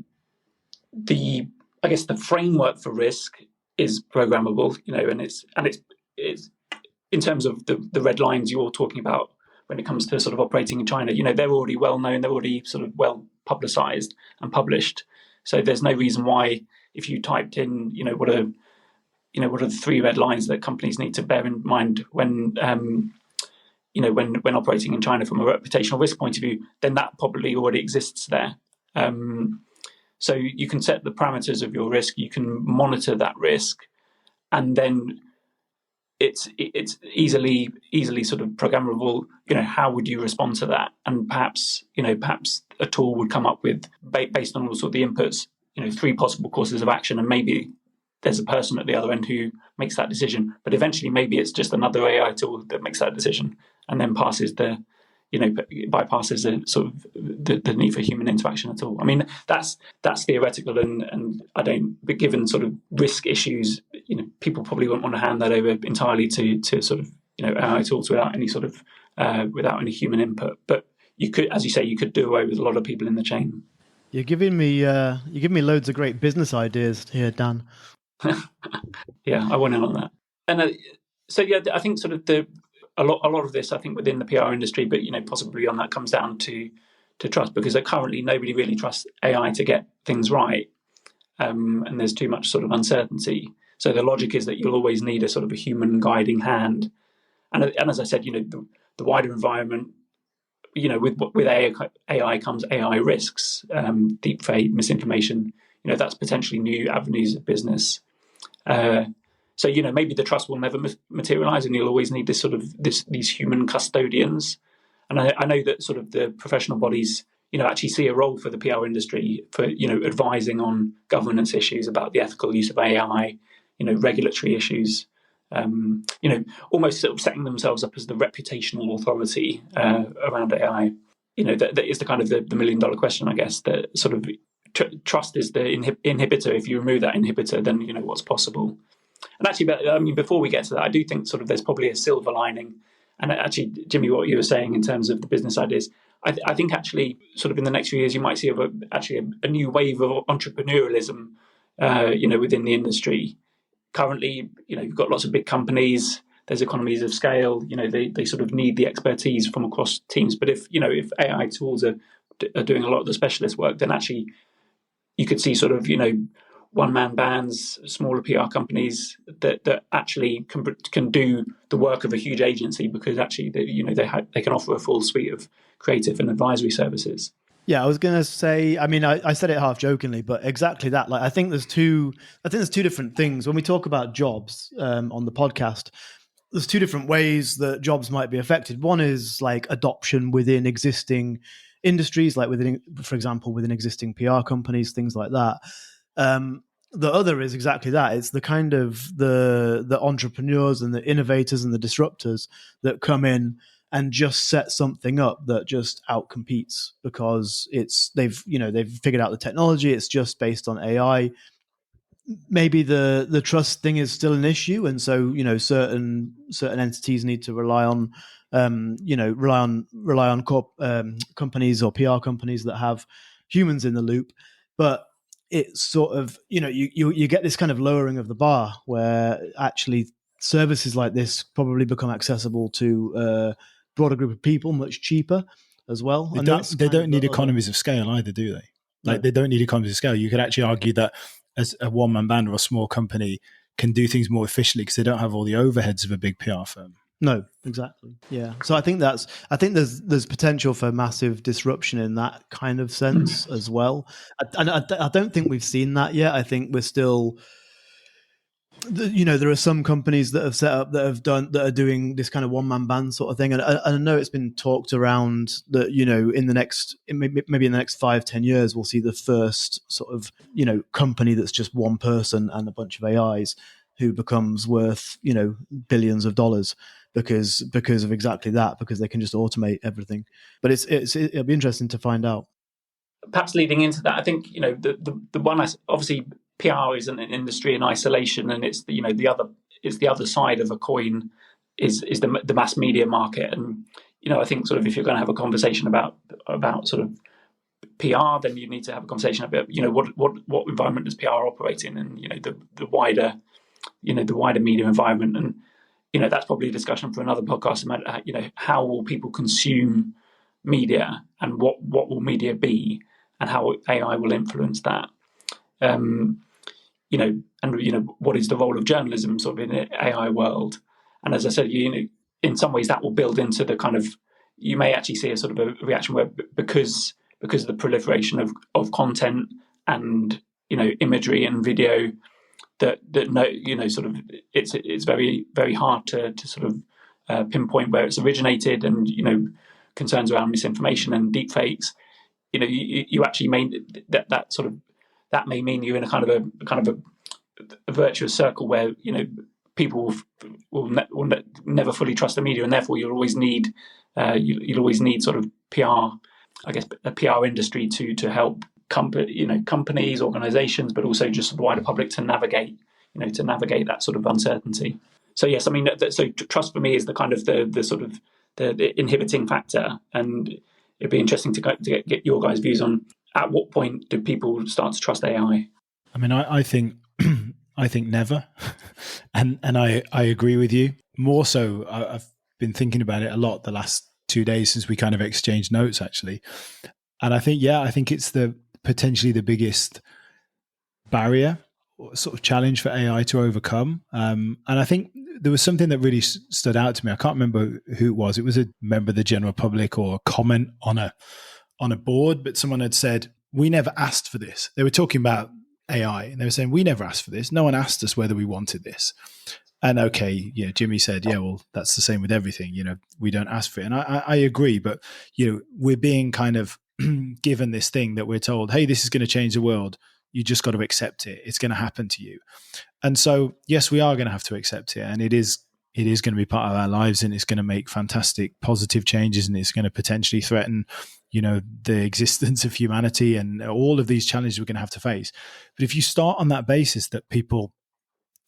I guess the framework for risk is programmable, and it's in terms of the red lines you're talking about when it comes to sort of operating in China, they're already well known, they're already sort of well publicized and published. So there's no reason why, if you typed in, what are the 3 red lines that companies need to bear in mind when operating in China from a reputational risk point of view, then that probably already exists there. So you can set the parameters of your risk, you can monitor that risk, and then it's easily sort of programmable. How would you respond to that? And perhaps a tool would come up with, based on all sort of the inputs, 3 possible courses of action, and maybe there's a person at the other end who makes that decision. But eventually, maybe it's just another AI tool that makes that decision, and then bypasses the sort of the need for human interaction at all. I mean, that's theoretical, and I don't. But given sort of risk issues, people probably won't want to hand that over entirely to sort of AI tools without any sort of without any human input. But you could, as you say, you could do away with a lot of people in the chain. You're giving me loads of great business ideas here, Dan. Yeah, I want in on that. And so yeah, I think sort of a lot of this, I think, within the PR industry, but possibly on that comes down to trust, because currently nobody really trusts AI to get things right, and there's too much sort of uncertainty. So the logic is that you'll always need a sort of a human guiding hand, and as I said, the wider environment, with AI comes AI risks, deep fake, misinformation. That's potentially new avenues of business. So maybe the trust will never materialize, and you'll always need these human custodians. And I know that sort of the professional bodies, actually see a role for the PR industry for advising on governance issues about the ethical use of AI, regulatory issues, almost sort of setting themselves up as the reputational authority around AI. That is the kind of the $1 million question, I guess. That sort of trust is the inhibitor. If you remove that inhibitor, then what's possible. And actually, I mean, before we get to that, I do think sort of there's probably a silver lining. And actually, Jimmy, what you were saying in terms of the business ideas, I think actually sort of in the next few years, you might see a new wave of entrepreneurialism, within the industry. Currently, you've got lots of big companies. There's economies of scale. They sort of need the expertise from across teams. But if AI tools are doing a lot of the specialist work, then actually you could see sort of one-man bands, smaller PR companies that actually can do the work of a huge agency, because actually they can offer a full suite of creative and advisory services. Yeah, I was going to say, I mean, I said it half jokingly, but exactly that. Like, I think there's two different things. When we talk about jobs on the podcast, there's two different ways that jobs might be affected. One is like adoption within existing industries, like for example, within existing PR companies, things like that. The other is exactly that. It's the kind of the entrepreneurs and the innovators and the disruptors that come in and just set something up that just outcompetes because they've figured out the technology. It's just based on AI. Maybe the trust thing is still an issue, and so certain entities need to rely on companies or PR companies that have humans in the loop. But it's sort of you get this kind of lowering of the bar where actually services like this probably become accessible to a broader group of people much cheaper as well. They don't need economies of scale either, do they? Like, they don't need economies of scale. You could actually argue that as a one-man band or a small company can do things more efficiently because they don't have all the overheads of a big PR firm. No, exactly. Yeah. So I think there's potential for massive disruption in that kind of sense as well. And I don't think we've seen that yet. I think we're still, there are some companies that have set up that are doing this kind of one-man band sort of thing. And I know it's been talked around that, maybe in the next 5-10 years, we'll see the first sort of, company that's just one person and a bunch of AIs who becomes worth, billions of dollars because of exactly that, because they can just automate everything. But it'll be interesting to find out. Perhaps leading into that, I think, the one, obviously PR isn't an industry in isolation, and it's the other side of a coin is the mass media market. And I think sort of if you're going to have a conversation about sort of PR, then you need to have a conversation about what environment does PR operate in, and the wider media environment. And that's probably a discussion for another podcast about how will people consume media, and what will media be, and how AI will influence that. What is the role of journalism sort of in the AI world? And as I said, in some ways that will build into the kind of, you may actually see a sort of a reaction where because of the proliferation of content and imagery and video, sort of it's very, very hard to sort of pinpoint where it's originated, and concerns around misinformation and deepfakes. You actually may that may mean you're in a kind of a virtuous circle where people will never fully trust the media, and therefore you'll always need sort of PR, I guess, a PR industry to help companies, organizations, but also just the wider public to navigate that sort of uncertainty. So yes, I mean, so trust for me is the kind of the sort of the inhibiting factor, and it'd be interesting to get your guys' views on at what point do people start to trust AI. I mean, I think never, and I agree with you. More so, I've been thinking about it a lot the last 2 days since we kind of exchanged notes, actually. And I think it's potentially the biggest barrier or sort of challenge for AI to overcome. And I think there was something that really stood out to me. I can't remember who it was. It was a member of the general public or a comment on a board, but someone had said, "We never asked for this." They were talking about AI, and they were saying, "We never asked for this. No one asked us whether we wanted this." And okay, Jimmy said, "Yeah, well, that's the same with everything. We don't ask for it." And I agree, but we're being kind of given this thing that we're told, "Hey, this is going to change the world. You just got to accept it. It's going to happen to you." And so, yes, we are going to have to accept it, and it is going to be part of our lives, and it's going to make fantastic positive changes, and it's going to potentially threaten the existence of humanity and all of these challenges we're going to have to face. But if you start on that basis that people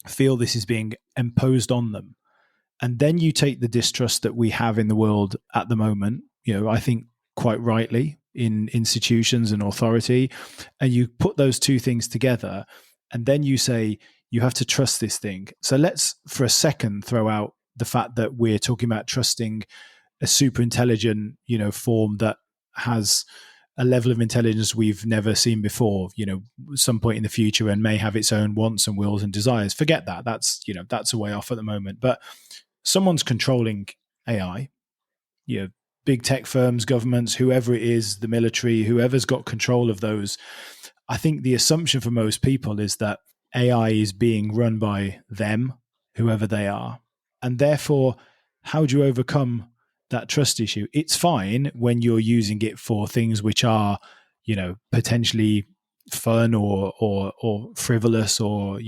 feel this is being imposed on them, and then you take the distrust that we have in the world at the moment, I think quite rightly, in institutions and authority, and you put those two things together, and then you say you have to trust this thing. So let's for a second throw out the fact that we're talking about trusting a super intelligent form that has a level of intelligence we've never seen before, some point in the future, and may have its own wants and wills and desires. Forget that. That's a way off at the moment. But someone's controlling AI. big tech firms, governments, whoever it is, the military, whoever's got control of those, I think the assumption for most people is that AI is being run by them, whoever they are. And therefore, how do you overcome that trust issue? It's fine when you're using it for things which are, potentially fun or frivolous or,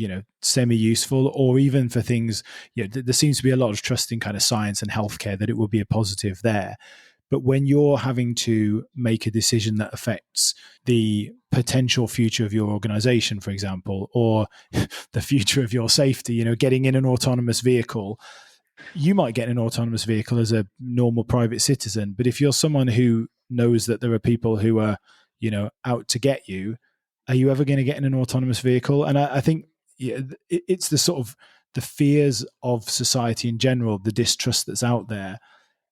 semi-useful, or even for things, there seems to be a lot of trust in kind of science and healthcare that it will be a positive there. But when you're having to make a decision that affects the potential future of your organization, for example, or the future of your safety, getting in an autonomous vehicle, you might get an autonomous vehicle as a normal private citizen. But if you're someone who knows that there are people who are, out to get you, are you ever going to get in an autonomous vehicle? And I think it's the sort of the fears of society in general, the distrust that's out there.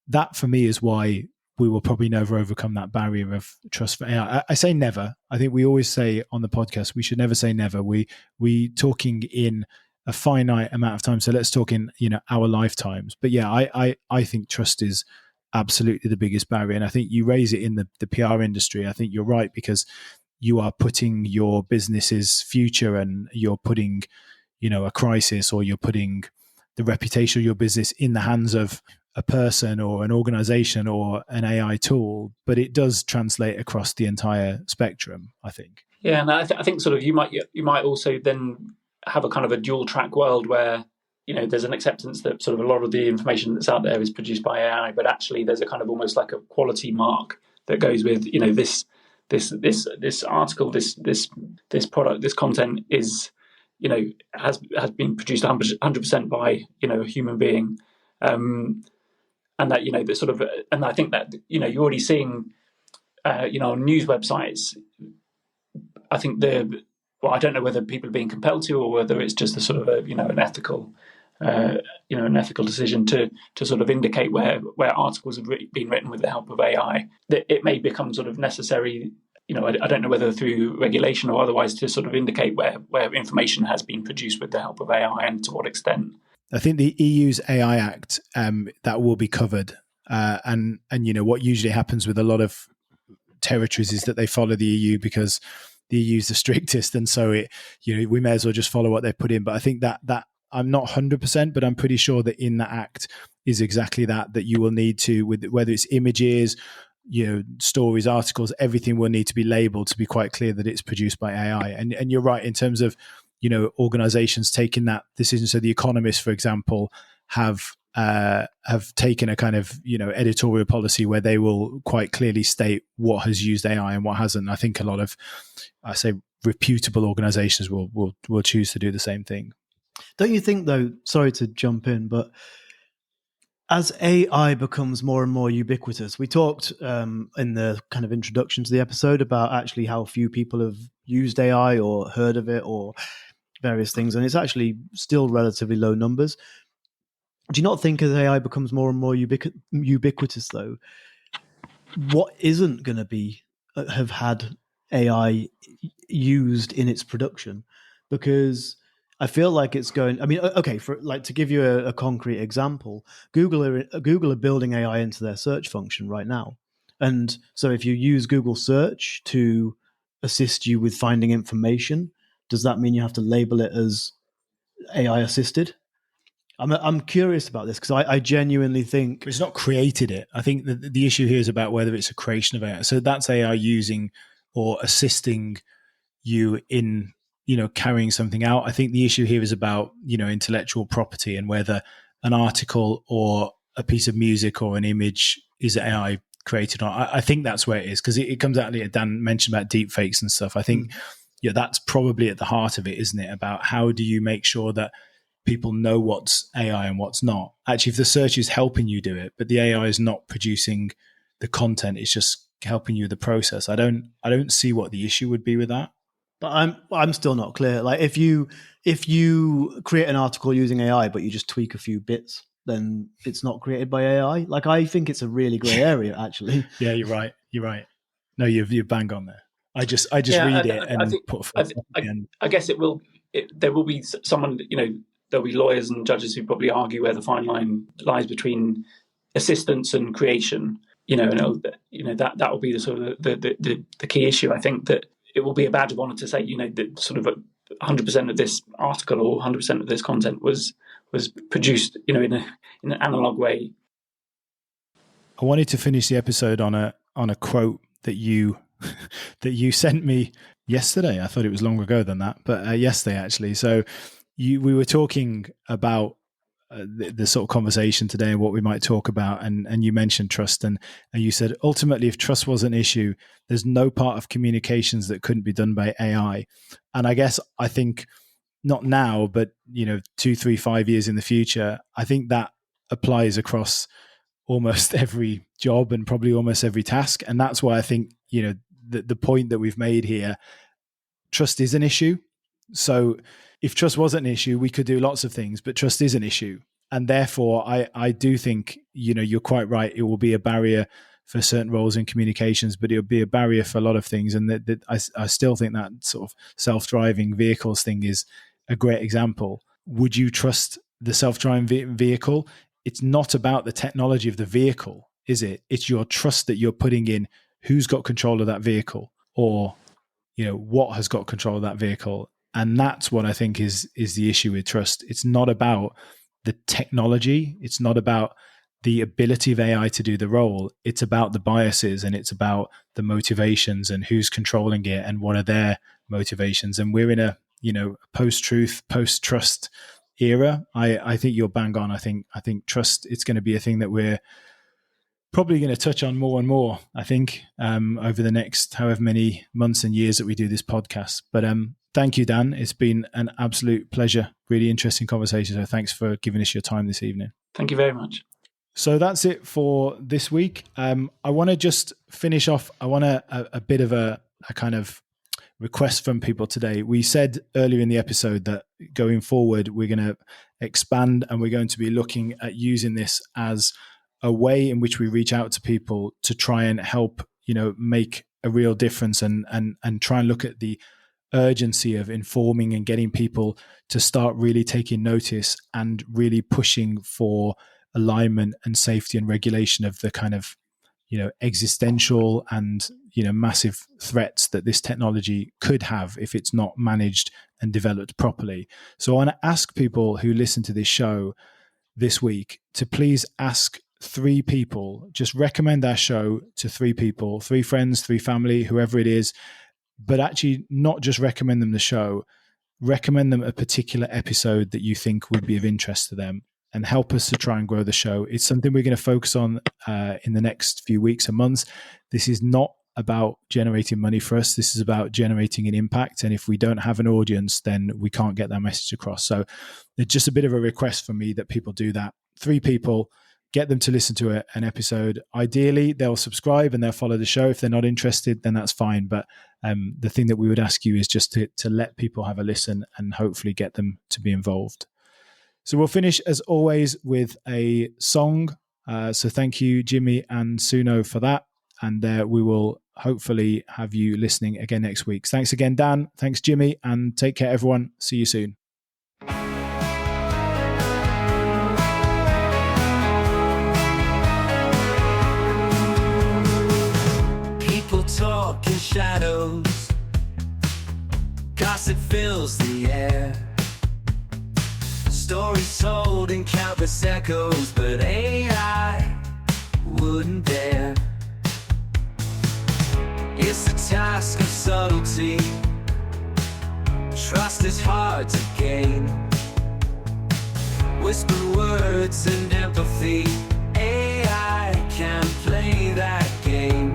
That for me is why we will probably never overcome that barrier of trust for AI. I say never. I think we always say on the podcast, we should never say never. We talking in a finite amount of time. So let's talk in, our lifetimes. But yeah, I think trust is absolutely the biggest barrier. And I think you raise it in the PR industry. I think you're right, because you are putting your business's future, and you're putting, a crisis, or you're putting the reputation of your business in the hands of a person or an organization or an AI tool. But it does translate across the entire spectrum, I think. Yeah, and I think sort of you might also then have a kind of a dual track world where there's an acceptance that sort of a lot of the information that's out there is produced by AI, but actually there's a kind of almost like a quality mark that goes with this article, this product, this content is has been produced 100% by a human being, and that the sort of, and I think that you're already seeing on news websites. I think I don't know whether people are being compelled to, or whether it's just a sort of an ethical decision to sort of indicate where articles have been written with the help of AI. That it may become sort of necessary. I don't know whether through regulation or otherwise, to sort of indicate where information has been produced with the help of AI and to what extent. I think the EU's AI Act, that will be covered, and what usually happens with a lot of territories is that they follow the EU because the EU is the strictest, and so we may as well just follow what they put in. But I think that I'm not 100%, but I'm pretty sure that in that act is exactly that you will need to, with whether it's images, stories, articles, everything will need to be labeled to be quite clear that it's produced by AI. And you're right in terms of organizations taking that decision. So The Economist, for example, have taken a kind of editorial policy where they will quite clearly state what has used AI and what hasn't. I think a lot of, I say, reputable organizations will choose to do the same thing. Don't you think, though, sorry to jump in, but as AI becomes more and more ubiquitous, we talked in the kind of introduction to the episode about actually how few people have used AI or heard of it or various things, and it's actually still relatively low numbers. Do you not think as AI becomes more and more ubiquitous, though, what isn't going to have had AI used in its production? Because I feel like it's going. I mean, okay, to give you a concrete example, Google are building AI into their search function right now, and so if you use Google Search to assist you with finding information, does that mean you have to label it as AI assisted? I'm curious about this because I genuinely think it's not created it. I think the issue here is about whether it's a creation of AI. So that's AI using or assisting you in carrying something out. I think the issue here is about intellectual property and whether an article or a piece of music or an image is AI created or not. I think that's where it is, because it comes out. Dan mentioned about deep fakes and stuff. I think that's probably at the heart of it, isn't it? About how do you make sure that people know what's AI and what's not. Actually, if the search is helping you do it, but the AI is not producing the content, it's just helping you with the process. I don't see what the issue would be with that. But I'm still not clear. Like if you create an article using AI, but you just tweak a few bits, then it's not created by AI. Like I think it's a really grey area, actually. Yeah, you're right. No, you're bang on there. I just read it and put. I guess it will. There will be someone. There'll be lawyers and judges who probably argue where the fine line lies between assistance and creation. and that will be the sort of the key issue. I think that it will be a badge of honor to say, that sort of 100% of this article or 100% of this content was produced, in an analog way. I wanted to finish the episode on a quote that you sent me yesterday. I thought it was longer ago than that, but yesterday actually. So we were talking about the sort of conversation today and what we might talk about, and you mentioned trust, and you said ultimately, if trust was an issue, there's no part of communications that couldn't be done by AI. And I think not now, but 2, 3, 5 years in the future, I think that applies across almost every job and probably almost every task. And that's why I think the point that we've made here, trust is an issue. So if trust wasn't an issue, we could do lots of things, but trust is an issue. And therefore, I do think, you're quite right. It will be a barrier for certain roles in communications, but it'll be a barrier for a lot of things. And I still think that sort of self-driving vehicles thing is a great example. Would you trust the self-driving vehicle? It's not about the technology of the vehicle, is it? It's your trust that you're putting in who's got control of that vehicle, or, what has got control of that vehicle. And that's what I think is the issue with trust. It's not about the technology. It's not about the ability of AI to do the role. It's about the biases, and it's about the motivations and who's controlling it and what are their motivations. And we're in a, post-truth, post-trust era. I think you're bang on. I think trust, it's going to be a thing that we're probably going to touch on more and more, I think, over the next however many months and years that we do this podcast. But thank you, Dan. It's been an absolute pleasure. Really interesting conversation. So thanks for giving us your time this evening. Thank you very much. So that's it for this week. I want to just finish off. I want a bit of a kind of request from people today. We said earlier in the episode that going forward, we're going to expand, and we're going to be looking at using this as a way in which we reach out to people to try and help, make a real difference, and try and look at the urgency of informing and getting people to start really taking notice and really pushing for alignment and safety and regulation of the kind of, existential and, massive threats that this technology could have if it's not managed and developed properly. So I want to ask people who listen to this show this week to please ask 3 people, just recommend our show to 3 people, 3 friends, 3 family, whoever it is, but actually not just recommend them the show, recommend them a particular episode that you think would be of interest to them, and help us to try and grow the show. It's something we're going to focus on in the next few weeks and months. This is not about generating money for us. This is about generating an impact. And if we don't have an audience, then we can't get that message across. So it's just a bit of a request for me that people do that. 3 people, get them to listen to an episode. Ideally, they'll subscribe and they'll follow the show. If they're not interested, then that's fine. But the thing that we would ask you is just to let people have a listen and hopefully get them to be involved. So we'll finish, as always, with a song. So thank you, Jimmy and Suno, for that. And we will hopefully have you listening again next week. Thanks again, Dan. Thanks, Jimmy. And take care, everyone. See you soon. People talk in shadows. Gossip fills the air. Stories told in countless echoes, but AI wouldn't dare. It's a task of subtlety. Trust is hard to gain. Whispered words and empathy. AI can't play that game.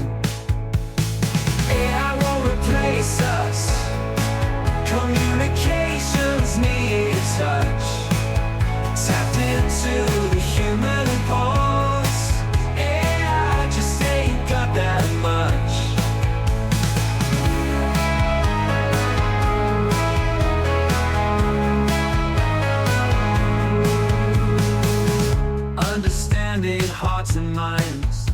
AI won't replace us. Communications need a touch. Tapped into the human pulse. AI just ain't got that much. Understanding hearts and minds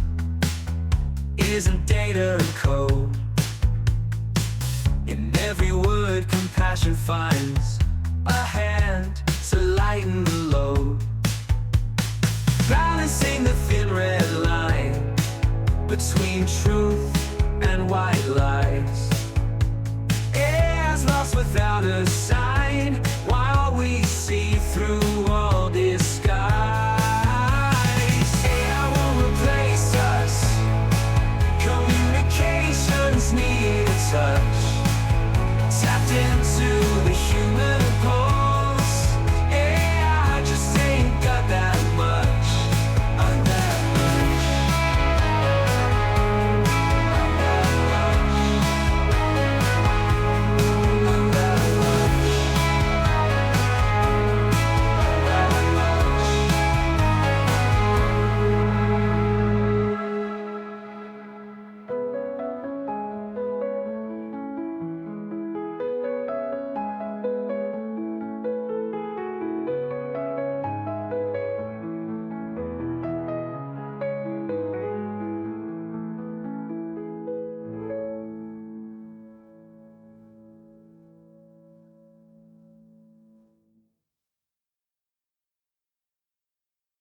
isn't data and code. In every word, compassion finds a hand to lighten the load. Balancing the thin red line between truth and white lies. AI's lost without us,